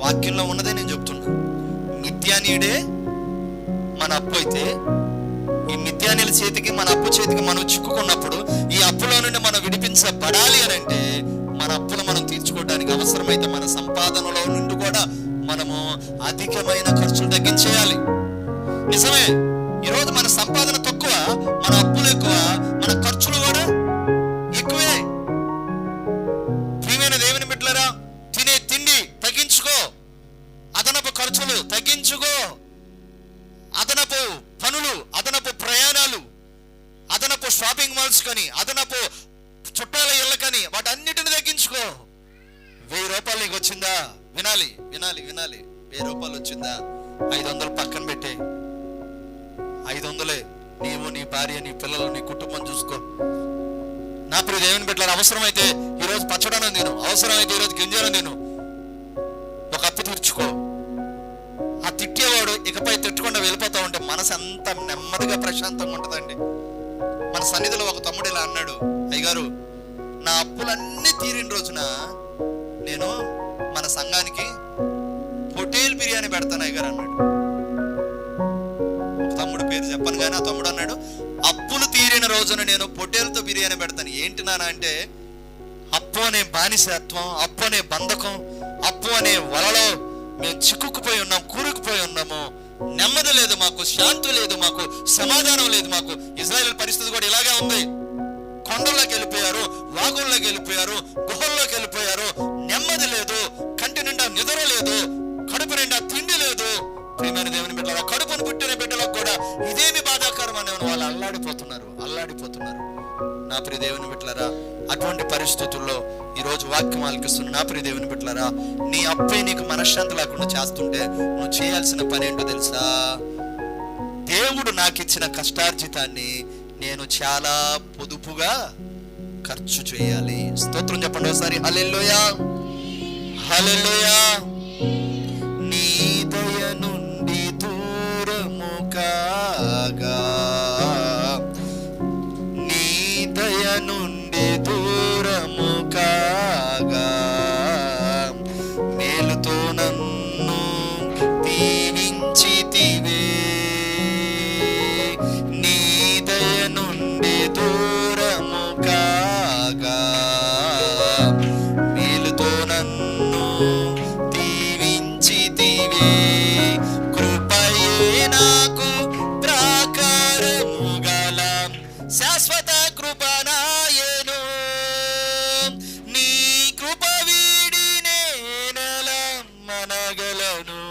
వాక్యంలో ఉన్నదే నేను చెప్తున్నా. మిద్యానీయుడే మన అప్పు అయితే, ఈ మిద్యానీయుల చేతికి, మన అప్పు చేతికి మనం చిక్కుకున్నప్పుడు ఈ అప్పులో నుండి మనం విడిపించబడాలి అని అంటే, మన అప్పులు మనం తీర్చుకోవడానికి అవసరమైతే మన సంపాదనలో నుండి కూడా మనము అధికమైన ఖర్చులు తగ్గించేయాలి. నిజమే, ఈరోజు మన సంపాదన తక్కువ, మన అప్పులు ఎక్కువ, మన ఖర్చులు కూడా ఎక్కువే. ప్రియమైన దేవుని బిడ్డలారా, తినే తిండి తగ్గించుకో, అదనపు ఖర్చులు తగ్గించుకో, అదనపు పనులు, అదనపు ప్రయాణాలు, అదనపు షాపింగ్ మాల్స్ కని, అదనపు చుట్టాల ఇళ్ళకని, వాటన్నిటిని తగ్గించుకో. 1000 రూపాయలు నీకు వచ్చిందా? వినాలి వినాలి వినాలి. 1000 రూపాయలు వచ్చిందా? 500 పక్కన పెట్టే. 500 నీవు, నీ భార్య, నీ పిల్లలు, నీ కుటుంబం చూసుకో. నా ప్రియ దేవుని బిడ్డలారా, అవసరమైతే ఈరోజు పచ్చడనం తిను, అవసరమైతే ఈరోజు గింజలను తిను, తిట్టుకో. ఆ తిట్టేవాడు ఇకపై తిట్టకుండా వెళ్ళిపోతా ఉంటే మనసు అంత నెమ్మదిగా ప్రశాంతంగా ఉంటుందండి. మన సన్నిధిలో ఒక తమ్ముడు ఇలా అన్నాడు, అయ్యగారు నా అప్పులన్నీ తీరిన రోజున నేను మన సంఘానికి హోటల్ బిర్యానీ పెడతాను అయ్యగారు అన్నాడు. ఒక తమ్ముడు పేరు చెప్పను కానీ ఆ తమ్ముడు అన్నాడు, అప్పులు తీరిన రోజున నేను పొట్టేలతో బిర్యానీ పెడతాను. ఏంటి నాన్న అంటే, అప్పు అనే బానిసత్వం, అప్పు అనే బంధకం, అప్పు అనే వలలో మేము చిక్కుకుపోయి ఉన్నాం, కూరుకుపోయి ఉన్నాము. నెమ్మది లేదు మాకు, శాంతి లేదు మాకు, సమాధానం లేదు మాకు. ఇజ్రాయేల్ పరిస్థితి కూడా ఇలాగే ఉంది. కొండల్లోకి వెళ్ళిపోయారు, వాగుల్లోకి వెళ్ళిపోయారు, గుహల్లోకి వెళ్ళిపోయారు. నెమ్మది లేదు, కంటి నిండా నిద్ర లేదు, కడుపు నిండా తిండి లేదు. ప్రియమైన దేవుని బిడ్డలారా, కడుపును పుట్టిన బిడ్డలకు కూడా ఇదేమి బాధాకరం అనే వాళ్ళు అల్లాడిపోతున్నారు. నా ప్రియ దేవుని బిడ్డలారా, అటువంటి పరిస్థితుల్లో ఈరోజు వాక్యం ఆలకిస్తున్న నా ప్రియ దేవుని బిడ్డలారా, నీ అప్పే నీకు మనశ్శాంతి లేకుండా చేస్తుంటే నువ్వు చేయాల్సిన పని ఏంటో తెలుసా? దేవుడు నాకు ఇచ్చిన కష్టార్జితాన్ని నేను చాలా పొదుపుగా ఖర్చు చేయాలి. స్తోత్రం చెప్పండి ఒకసారి. హల్లెలూయా, హల్లెలూయా. నీ దయ నుండి దూరము కాగా, నీ దయ నుండి దూరము కాగా, మేలుతో నన్ను దీవించితివే. నీ దయ నుండి దూరము కాగా, మేలుతో నన్ను దీవించితివే. కృపయే నాకు ప్రాకారము గల శాశ్వత కృపనాయను. నీ కృప వీడి నేనెలా మనగలను.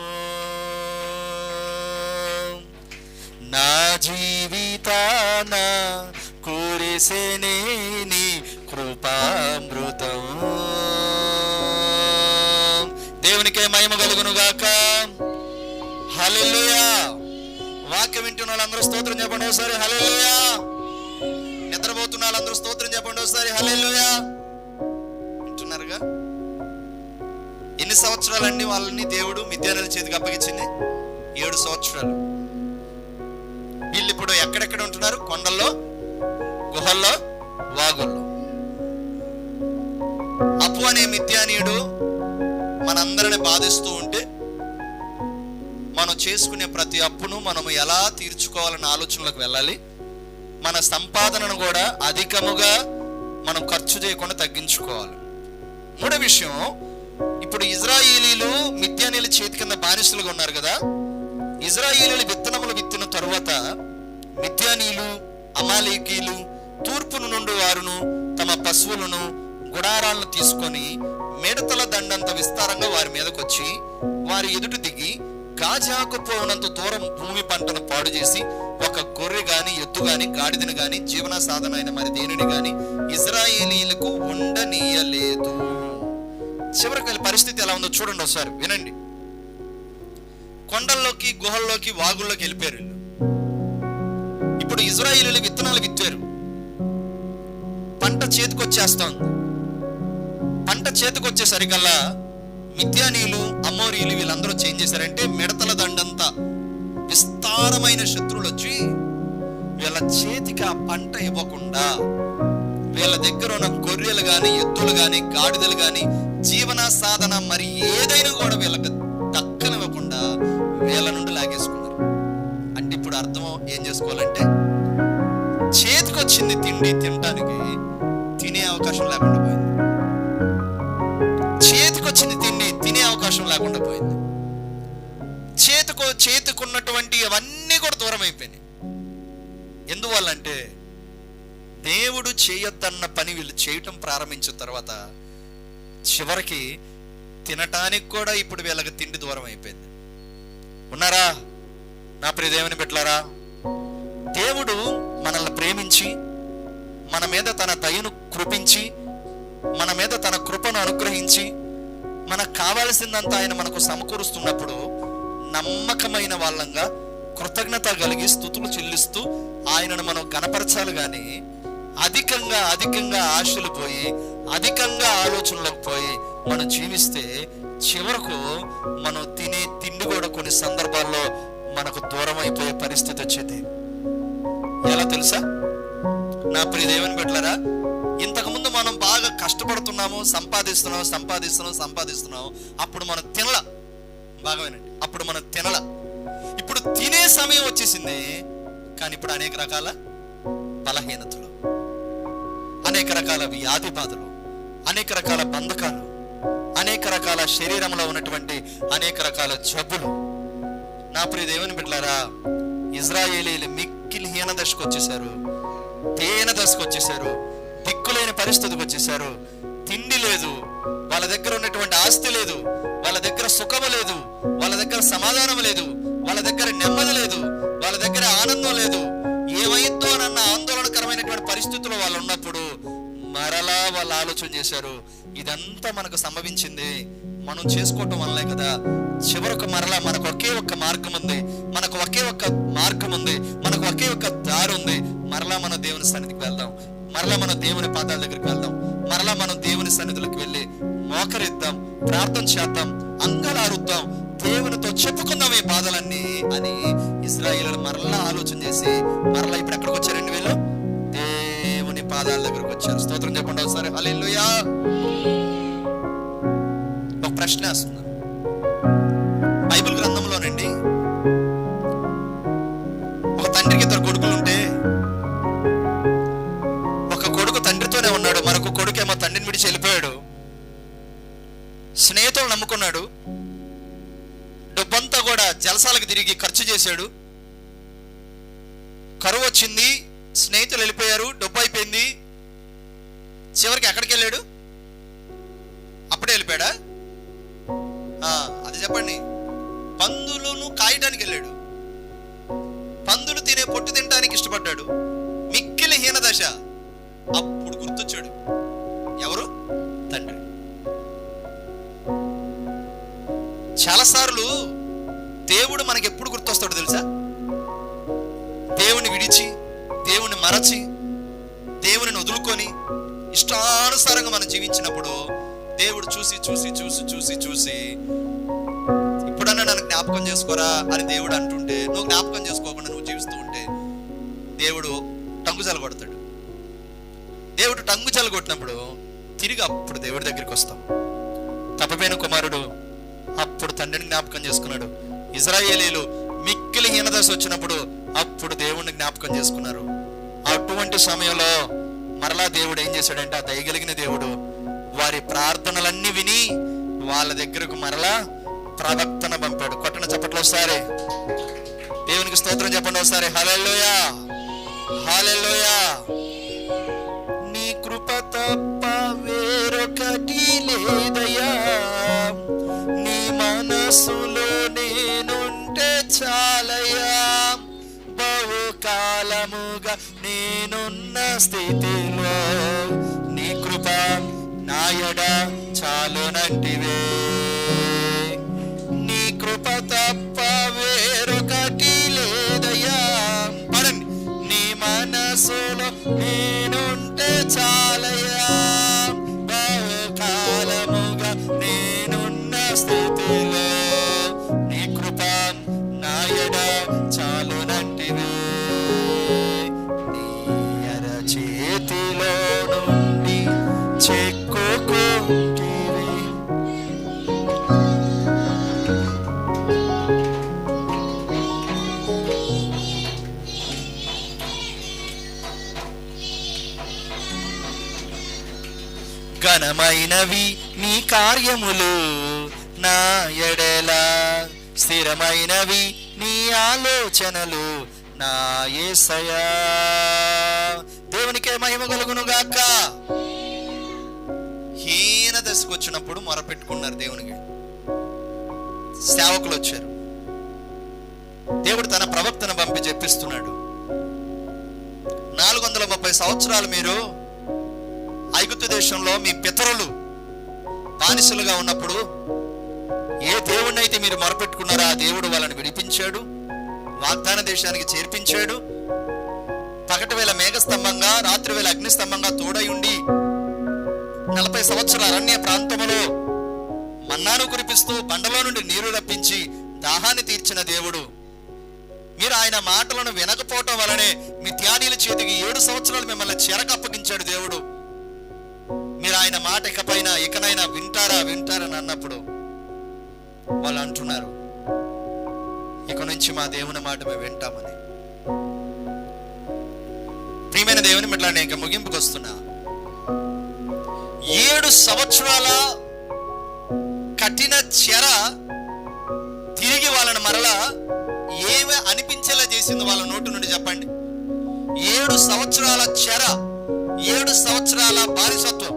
నా జీవితాన కురిసెనే నీ కృపామృతం. దేవునికే మహిమ కలుగును గాక. హల్లెలూయా. వాక్యం వింటున్న వాళ్ళందరూ స్తోత్రం చెప్పండి ఒకసారి. హల్లెలూయా. నిద్రపోతున్న వాళ్ళందరూ స్తోత్రం చెప్పండి ఒకసారి. హల్లెలూయా. వింటున్నారుగా? ఎన్ని సంవత్సరాలండి వాళ్ళని దేవుడు మిద్యానీయుల చేతికి అప్పగించింది? 7 సంవత్సరాలు. వీళ్ళు ఇప్పుడు ఎక్కడెక్కడ ఉంటున్నారు? కొండల్లో, గుహల్లో, వాగుల్లో. అప్పు అనే మిద్యానీయుడు మనందరిని బాధిస్తూ ఉంటే మనం చేసుకునే ప్రతి అప్పును మనం ఎలా తీర్చుకోవాలన్న ఆలోచనలోకి వెళ్ళాలి. మన సంపాదనను కూడా అధికముగా మనం ఖర్చు చేయకుండా తగ్గించుకోవాలి. మూడో విషయం, ఇప్పుడు ఇజ్రాయేలీలు మిద్యానీయుల చేతి కింద బానిసలుగా ఉన్నారు కదా. ఇజ్రాయేలీలు విత్తనములు విత్తిన తరువాత మిద్యానీయులు, అమాలేకీలు తూర్పును నుండి వారును తమ పశువులను, గుడారాలను తీసుకొని మిడతల దండంత విస్తారంగా వారి మీదకి వచ్చి వారి ఎదుట దిగి గాజాకు పోనంత దూరం భూమి పంటను పాడు చేసి ఒక గొర్రె గాని, ఎద్దు గాని, గాడిదను గాని, జీవన సాధన అయిన మరి దేనిని గాని ఇజ్రాయేలీలకు ఉండనీయలేదు. చివరికి వీళ్ళ పరిస్థితి ఎలా ఉందో చూడండి ఒకసారి, వినండి. కొండల్లోకి, గుహల్లోకి, వాగుల్లోకి వెళ్ళిపోయారు వీళ్ళు. ఇప్పుడు ఇజ్రాయేలీలు విత్తనాలు విత్తారు. పంట చేతికొచ్చేస్తా ఉంది. పంట చేతికొచ్చేసరికల్లా మిద్యానీయులు, అమోరీలు వీళ్ళందరూ చేంజ్ చేశారంటే మిడతల దండంతా విస్తారమైన శత్రువులు వచ్చి వీళ్ళ చేతికి ఆ పంట ఇవ్వకుండా, వీళ్ళ దగ్గర ఉన్న గొర్రెలు గాని, ఎద్దులు గాని, గాడిదలు గాని, జీవన సాధన మరి ఏదైనా కూడా వీళ్ళకి దక్కనివ్వకుండా వీళ్ళ నుండి లాగేసుకున్నారు. అంటే ఇప్పుడు అర్థం ఏం చేసుకోవాలంటే, చేతికొచ్చింది తిండి తినడానికి తినే అవకాశం లేకుండా పోయింది. చేతికొచ్చింది తిండి తినే అవకాశం లేకుండా పోయింది. చేతికున్నటువంటి అవన్నీ కూడా దూరం అయిపోయినాయి. ఎందువల్లంటే దేవుడు చేయొద్దన్న పని వీళ్ళు చేయటం ప్రారంభించిన తర్వాత చివరికి తినటానికి కూడా ఇప్పుడు వీళ్ళకి తిండి దూరం అయిపోయింది. ఉన్నారా నా ప్రియ దేవుని బిడ్డలారా? దేవుడు మనల్ని ప్రేమించి మన మీద తన దయను కృపించి మన మీద తన కృపను అనుగ్రహించి మనకు కావాల్సిందంతా ఆయన మనకు సమకూరుస్తున్నప్పుడు నమ్మకమైన వాళ్ళంగా కృతజ్ఞత కలిగి స్తుతులు చెల్లిస్తూ ఆయనను మనం గణపరచాలి. కానీ అధికంగా ఆశలు పోయి, అధికంగా ఆలోచనలకు పోయి మనం జీవిస్తే చివరకు మనం తినే తిండి కూడా కొన్ని సందర్భాల్లో మనకు దూరం అయిపోయే పరిస్థితి వచ్చింది. ఎలా తెలుసా నా ప్రియ దేవుని బిడ్డలారా? ఇంతకుముందు మనం బాగా కష్టపడుతున్నాము, సంపాదిస్తున్నాం. అప్పుడు మనం తినల. బాగా వినండి, అప్పుడు మనం తినల. ఇప్పుడు తినే సమయం వచ్చేసింది. కానీ ఇప్పుడు అనేక రకాల బలహీనతలు, అనేక రకాల వ్యాధి బాధలు, అనేక రకాల బంధకాలు, అనేక రకాల శరీరంలో ఉన్నటువంటి అనేక రకాల జబ్బులు. నా ప్రియ దేవుని బిడ్డలారా, ఇజ్రాయేలీలు మిక్కిలి హీన దశకు వచ్చేసారు, దీన దశకు వచ్చేసారు, దిక్కులేని పరిస్థితికి వచ్చేసారు. తిండి లేదు, వాళ్ళ దగ్గర ఉన్నటువంటి ఆస్తి లేదు, వాళ్ళ దగ్గర సుఖము లేదు, వాళ్ళ దగ్గర సమాధానం లేదు, వాళ్ళ దగ్గర నెమ్మది లేదు, వాళ్ళ దగ్గర ఆనందం లేదు. ఏమైందో అన్న ఆందోళనకరమైనటువంటి పరిస్థితుల్లో వాళ్ళు ఉన్నప్పుడు మరలా వాళ్ళు ఆలోచన చేశారు, ఇదంతా మనకు సంభవించింది మనం చేసుకోవటం వల్లే కదా. చివరకు మరలా మనకు ఒకే ఒక్క మార్గం ఉంది, మనకు ఒకే ఒక్క మార్గం ఉంది, మనకు ఒకే ఒక్క దారి ఉంది. మరలా మనం దేవుని సన్నిధికి వెళ్దాం, మరలా మనం దేవుని పాదాల దగ్గరికి వెళ్దాం, మరలా మనం దేవుని సన్నిధులకు వెళ్ళి మోకరిద్దాం, ప్రార్థన చేద్దాం, అంగలారుద్దాం, దేవునితో చెప్పుకుందాం ఈ బాధలన్నీ అని ఇశ్రాయేలీయులు మరలా ఆలోచన చేసి మరలా ఇప్పుడు ఎక్కడికి వచ్చారండి? వీళ్ళు దేవుని పాదాల దగ్గరకు వచ్చారు. స్తోత్రం చెప్పండి ఒకసారి. హల్లెలూయా. ఒక ప్రశ్న వేస్తున్నా. బైబిల్ గ్రంథంలోనండి ఒక తండ్రికి ఇద్దరు కొడుకులు ఉంటే ఒక కొడుకు తండ్రితోనే ఉన్నాడు, మరొక కొడుకు ఏమో తండ్రిని విడిచి వెళ్ళిపోయాడు. స్నేహితులు నమ్ముకున్నాడు, డబ్బంతా కూడా జలసాలకు తిరిగి ఖర్చు చేశాడు. కరువు వచ్చింది, స్నేహితులు వెళ్ళిపోయారు, డబ్బు అయిపోయింది. చివరికి ఎక్కడికి వెళ్ళాడు? అప్పుడే వెళ్ళిపోయాడా? అది చెప్పండి. పందులను కాయటానికి వెళ్ళాడు, పందులు తినే పొట్టు తినడానికి ఇష్టపడ్డాడు. మిక్కిలి హీన దశ. అప్పుడు గుర్తొచ్చాడు ఎవరు? తండ్రి. చాలాసార్లు దేవుడు మనకి ఎప్పుడు గుర్తొస్తాడు తెలుసా? దేవుని విడిచి, దేవుని మరచి, దేవుని వదులుకొని ఇష్టానుసారంగా మనం జీవించినప్పుడు దేవుడు చూసి చూసి చూసి చూసి చూసి ఇప్పుడన్నా నన్ను జ్ఞాపకం చేసుకోరా అని దేవుడు అంటుంటే, నువ్వు జ్ఞాపకం చేసుకోకుండా నువ్వు జీవిస్తూ ఉంటే దేవుడు టంగుజాలు కొడతాడు. దేవుడు టంగుజాలు కొట్టినప్పుడు తిరిగి అప్పుడు దేవుడి దగ్గరికి వస్తాం. తప్పిపోయిన కుమారుడు అప్పుడు తండ్రిని జ్ఞాపకం చేసుకున్నాడు. ఇశ్రాయేలీయులు మిక్కిలి హీనదశ వచ్చినప్పుడు అప్పుడు దేవుణ్ణి జ్ఞాపకం చేసుకున్నారు. అటువంటి సమయంలో మరలా దేవుడు ఏం చేశాడంటే, ఆ దయగలిగిన దేవుడు వారి ప్రార్థనలన్నీ విని వాళ్ళ దగ్గరకు మరలా ప్రవక్తన పంపాడు. కొట్టన చప్పట్లో ఒకసారి దేవునికి స్తోత్రం చెప్పండి ఒకసారి. హల్లెలూయా, హల్లెలూయా. నీ కృప తప్ప వేరొకటి లేదయ్యా, నీ మనసులో నేనుంటే చాలయ్యా, బహుకాలముగా నేనున్న స్థితిలో నీ కృప నాయడ చాలునంటివే. నీ కృప తప్ప వేరొకటి లేదయ్యా, పడండి. నీ మనసులో నేనుంటే చాలయ్యా, బహుకాలముగా నేనున్న స్థితిలో నీ కృప నాయడ చాలునంటివే. నీ అరచేతిలో నుండి చెక్కుకుంటివి. ఘనమైనవి నీ కార్యములు నా ఎడల, స్థిరమైనవి నీ ఆలోచనలు నా యేసయ్యా. దేవునికే మహిమ కలుగును గాక. హీన దశకు వచ్చినప్పుడు మొరపెట్టుకున్నారు దేవునికి. సేవకులు వచ్చారు, దేవుడు తన ప్రవక్తను పంపి చెప్పిస్తున్నాడు, 430 సంవత్సరాలు మీరు ఐగుప్తు దేశంలో మీ పితరులు బానిసలుగా ఉన్నప్పుడు ఏ దేవుణ్ణి అయితే మీరు మొరపెట్టుకున్నారో ఆ దేవుడు వాళ్ళని విడిపించాడు, వాగ్దాన దేశానికి చేర్పించాడు. పగటి వేళ మేఘస్తంభంగా, రాత్రి వేళ అగ్నిస్తంభంగా తోడై ఉండి 40 సంవత్సరాల అరణ్య ప్రాంతంలో మన్నాను కురిపిస్తూ బండలో నుండి నీరు రప్పించి దాహాన్ని తీర్చిన దేవుడు. మీరు ఆయన మాటలను వినకపోవటం వలనే మిద్యానీయుల చేతికి 7 సంవత్సరాలు మిమ్మల్ని చెరకు అప్పగించాడు దేవుడు. మీరు ఆయన మాట ఇకనైనా వింటారని అన్నప్పుడు వాళ్ళు అంటున్నారు, ఇక నుంచి మా దేవుని మాట మేము వింటామని. ప్రియమైన దేవుని బిడ్డలారా, నేను ఇంకా ముగింపుకు వస్తున్నా. 7 సంవత్సరాల కఠిన చెర తిరిగి వాళ్ళని మరలా ఏమి అనిపించేలా చేసింది వాళ్ళ నోటి నుండి చెప్పండి. 7 సంవత్సరాల చెర, 7 సంవత్సరాల బానిసత్వం,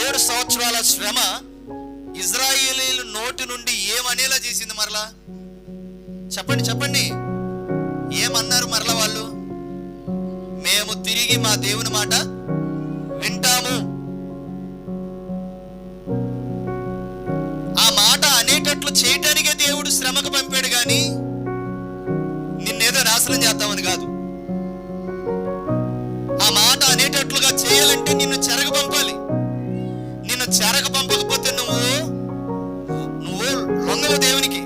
7 సంవత్సరాల శ్రమ ఇజ్రాయేలీల నోటి నుండి ఏమనేలా చేసింది మరలా? చెప్పండి. ఏమన్నారు మరలా వాళ్ళు? మేము తిరిగి మా దేవుని మాట వింటాము. ఆ మాట అనేటట్లు చేయటానికే దేవుడు శ్రమకు పంపాడు గాని నిన్నేదో నాశనం చేద్దామని కాదు. ఆ మాట అనేటట్లుగా చేయాలంటే నిన్ను చెరగ పంపాలి. నిన్ను చెరగ పంపకపోతే నువ్వు లొంగవు దేవునికి.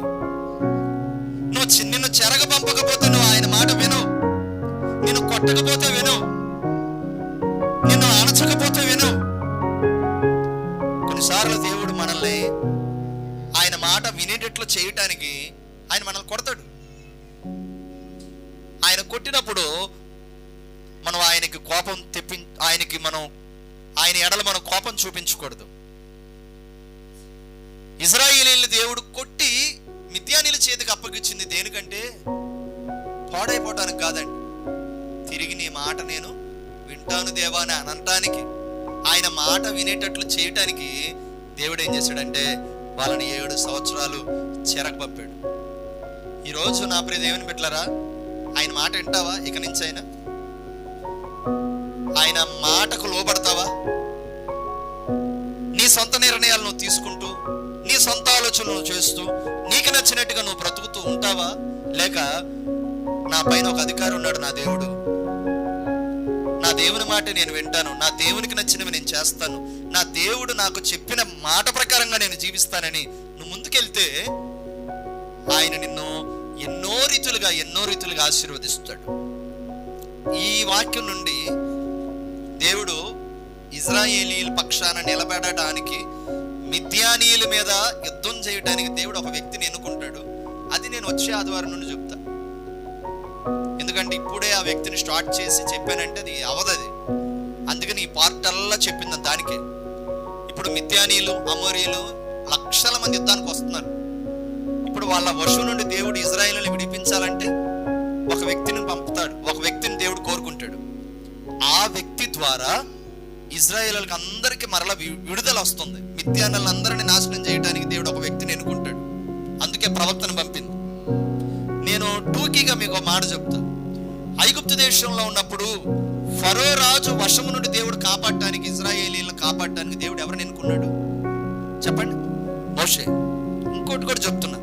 నిన్ను చెరగ పంపకపోతే నువ్వు ఆయన మాట వినవు. నిన్ను కొట్టకపోతే వినవు, నిన్ను అణచకపోతే వినవు. కొన్నిసార్లు దేవుడు మనల్ని ఆయన మాట వినేటట్లు చేయటానికి ఆయన మనల్ని కొడతాడు. ఆయన కొట్టినప్పుడు మనం ఆయనకి కోపం ఆయన ఎడల మనం కోపం చూపించకూడదు. ఇజ్రాయేలీయుల దేవుడు కొట్టి మిద్యానీయుల చేతికి అప్పగించింది దేనికంటే పాడైపోవటానికి కాదండి, తిరిగి నీ మాట నేను వింటాను దేవా అని అనటానికి, ఆయన మాట వినేటట్లు చేయటానికి దేవుడు ఏం చేశాడంటే వాళ్ళని 7 సంవత్సరాలు చెరకు పంపాడు. ఈరోజు నా ప్రియ దేవుని బిడ్డలారా, ఆయన మాట వింటావా? ఇక నుంచి ఆయన మాటకు లోబడతావా? నీ సొంత నిర్ణయాలు నువ్వు తీసుకుంటూ, నీ సొంత ఆలోచనలు చేస్తూ, నీకు నచ్చినట్టుగా నువ్వు బ్రతుకుతూ ఉంటావా? లేక నా పైన ఒక అధికారి ఉన్నాడు, నా దేవుడు, నా దేవుని మాట నేను వింటాను, నా దేవునికి నచ్చినవి నేను చేస్తాను, నా దేవుడు నాకు చెప్పిన మాట ప్రకారంగా నేను జీవిస్తానని నువ్వు ముందుకెళ్తే ఆయన నిన్ను ఎన్నో రీతులుగా ఆశీర్వదిస్తాడు. ఈ వాక్యం నుండి దేవుడు ఇజ్రాయేలీయుల పక్షాన నిలబడడానికి, మిద్యానీయుల మీద యుద్ధం చేయడానికి దేవుడు ఒక వ్యక్తిని ఎన్నుకుంటాడు. అది నేను వచ్చే ఆదివారం నుండి చెప్తా. ఎందుకంటే ఇప్పుడే ఆ వ్యక్తిని స్టార్ట్ చేసి చెప్పానంటే అది అవదది. అందుకని ఈ పార్ట్ అల్లా చెప్పింది దానికే. ఇప్పుడు మిద్యానీయులు, అమోరీయులు లక్షల మంది యుద్ధానికి వస్తున్నారు. ఇప్పుడు వాళ్ళ వశం నుండి దేవుడు ఇజ్రాయేలుని విడిపించాలంటే ఒక వ్యక్తిని పంపుతాడు, ఒక వ్యక్తిని దేవుడు కోరుకుంటాడు. ఆ వ్యక్తి ద్వారా ఇజ్రాయేలులకు అందరికీ మరలా విడుదల వస్తుంది. మిద్యానీయులందరినీ నాశనం చేయడానికి దేవుడు ఒక వ్యక్తిని ఎన్నుకుంటాడు. అందుకే ప్రవక్తను పంపింది. నేను టూకీగా మీకు ఒక మాట చెప్తా. ఐగుప్తు దేశంలో ఉన్నప్పుడు ఫరో రాజు వశము నుండి దేవుడు కాపాడటానికి, ఇజ్రాయేలీలను కాపాడటానికి దేవుడు ఎవరిని ఎన్నుకున్నాడు చెప్పండి? మోషే. ఇంకోటి కూడా చెప్తున్నా,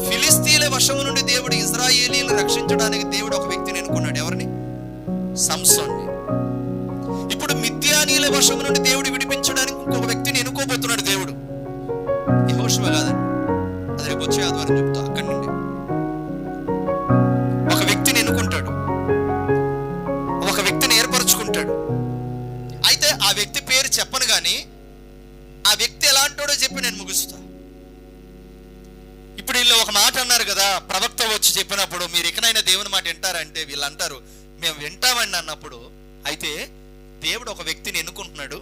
ఫిలిస్తీన్ల వశము నుండి దేవుడు ఇజ్రాయేలీలను రక్షించడానికి దేవుడు ఒక వ్యక్తిని ఎన్నుకున్నాడు. ఎవరిని? సంసోన్ని. ఇప్పుడు మిద్యానీయుల వశము నుండి దేవుడు విడిపించడానికి ఇంకొక వ్యక్తిని ఎన్నుకోబోతున్నాడు దేవుడు. యెహోషువ కాదండి, అది రేపు వచ్చే ఆదివారం చెప్తా. అక్కడి నుండి ఒక వ్యక్తిని ఎన్నుకుంటాడు, ఒక వ్యక్తిని ఏర్పరచుకుంటాడు. అయితే ఆ వ్యక్తి పేరు చెప్పను కానీ ఆ వ్యక్తి ఎలాంటోడో చెప్పి నేను ముగిస్తా. ఇప్పుడు వీళ్ళు ఒక మాట అన్నారు కదా, ప్రవక్త వచ్చి చెప్పినప్పుడు మీరు ఇకనైనా దేవుని మాట వింటారంటే వీళ్ళు అంటారు మేము వింటామండి అన్నప్పుడు. అయితే దేవుడు ఒక వ్యక్తిని ఎన్నుకుంటున్నాడు.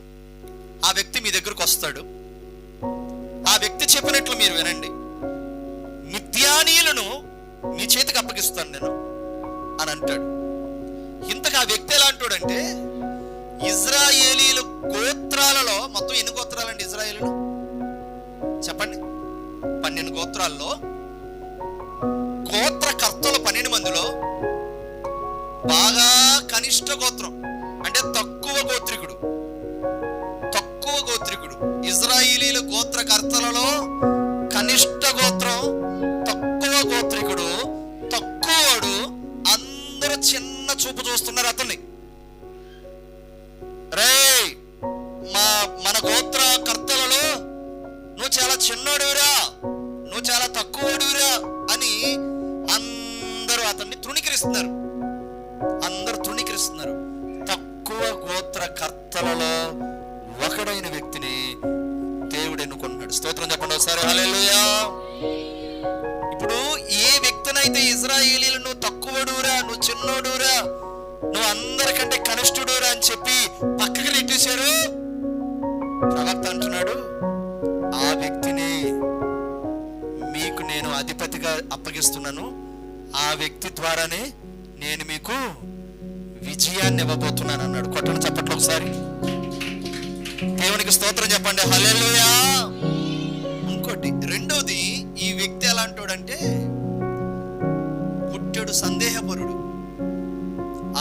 ఆ వ్యక్తి మీ దగ్గరకు వస్తాడు. ఆ వ్యక్తి చెప్పినట్లు మీరు వినండి, మిద్యానీయులను మీ చేతికి అప్పగిస్తాను నేను అని అంటాడు. ఇంతకు ఆ వ్యక్తి ఎలా అంటాడంటే, ఇజ్రాయేలీల గోత్రాలలో మొత్తం ఎన్ని గోత్రాలండి ఇజ్రాయేలీలు చెప్పండి? 12 గోత్రాల్లో గోత్రకర్తలు 12 మందిలో బాగా కనిష్ట గోత్రం అంటే తక్కువ గోత్రికుడు ఇజ్రాయేలీల గోత్రకర్తలలో కనిష్ట గోత్రం, తక్కువ గోత్రికుడు, తక్కువడు. అందరూ చిన్న చూపు చూస్తున్నారు అతన్ని. మన గోత్రకర్తలలో నువ్వు చాలా చిన్నోడురా, నువ్వు చాలా తక్కువడురా అని అందరూ అతన్ని తృణీకరిస్తున్నారు. తక్కువ గోత్రకర్తలలో ఒకడైన వ్యక్తిని దేవుడు ఎన్నుకుంటున్నాడు. స్తోత్రం చెప్పండి ఒకసారి, హల్లెలూయా. ఇప్పుడు ఏ వ్యక్తినైతే ఇశ్రాయేలీయులు నువ్వు తక్కువడురా, నువ్వు చిన్నోడురా, నువ్వు అందరికంటే కనిష్ఠుడురా అని చెప్పి పక్కకి నెట్టేశారు, ప్రవక్త అంటున్నాడు, ఆ వ్యక్తిని మీకు నేను అధిపతిగా అప్పగిస్తున్నాను. ఆ వ్యక్తి ద్వారానే నేను మీకు విజయాన్ని ఇవ్వబోతున్నాను అన్నాడు. కొట్టను చప్పట్లు ఒకసారి, దేవునికి స్తోత్రం చెప్పండి, హల్లెలూయా. ఇంకోటి, రెండోది, ఈ వ్యక్తి ఎలాంటోడంటే పుట్టెడు సందేహపరుడు,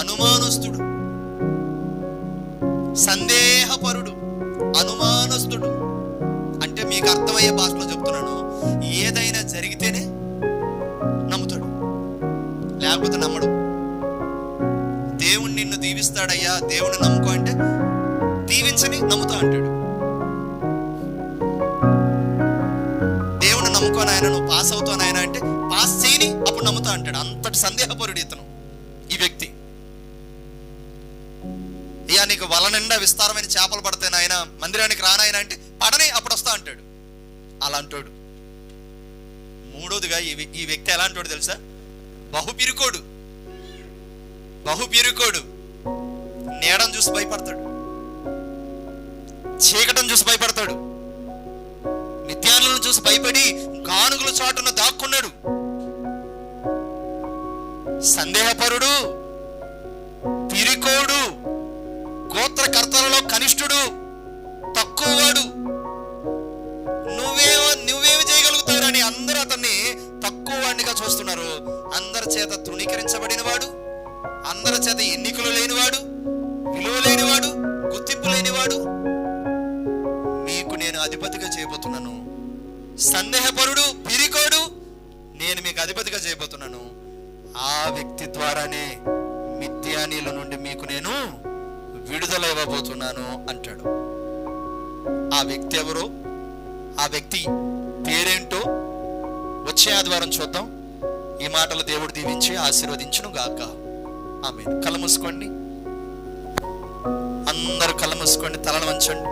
అనుమానస్తుడు. అంటే మీకు అర్థమయ్యే భాషలో చెప్తున్నాను, ఏదైనా జరిగితేనే నమ్ముతాడు, లేకపోతే నమ్మడు. దేవుడు నిన్ను దీవిస్తాడయ్యా, దేవుని నమ్ముకో అంటే దీవించని నమ్ముతా అంటాడు. దేవుని నమ్ముకో నాయన, నువ్వు పాస్ అవుతావు నాయన అంటే పాస్ చేయని అప్పుడు నమ్ముతా అంటాడు. అంతటి సందేహపరుడు ఇతను, ఈ వ్యక్తి. అయ్యా నీకు వల నిండా విస్తారమైన చేపలు పడతాయి నాయన, మందిరానికి రానాయన అంటే పడని అప్పుడు వస్తా అంటాడు. అలా అంటాడు. మూడోదిగా ఈ వ్యక్తి ఎలా అంటాడు తెలుసా? బహుపిరుకోడు. నీడను చూసి భయపడతాడు, చీకటం చూసి భయపడతాడు, మిథ్యాలను చూసి భయపడి గానుగుల చాటున దాక్కున్నాడు. సందేహపరుడు, పిరికోడు, గోత్రకర్తలలో కనిష్ఠుడు, తక్కువవాడు. నువ్వేమి చేయగలుగుతారని అందరూ అతన్ని తక్కువ వాడినిగా చూస్తున్నారు. అందరి చేత తృణీకరించబడిన వాడు, అందరి చేత ఎన్నికలు లేనివాడు, విలువ లేనివాడు, గుర్తింపు లేనివాడు, మీకు నేను అధిపతిగా చేయబోతున్నాను. సందేహపరుడు, పిరికోడు, నేను మీకు అధిపతిగా చేయబోతున్నాను. ఆ వ్యక్తి ద్వారానే మిథ్యానీల నుండి మీకు నేను విడుదల ఇవ్వబోతున్నాను అంటాడు. ఆ వ్యక్తి ఎవరో, ఆ వ్యక్తి పేరేంటో వచ్చే ఆదివారం చూద్దాం. ఈ మాటలు దేవుడు దీవించి ఆశీర్వదించును గాక. ఆమేన్. కళ్ళు మూసుకోండి, అందరూ కళ్ళు మూసుకోండి, తలను వంచండి.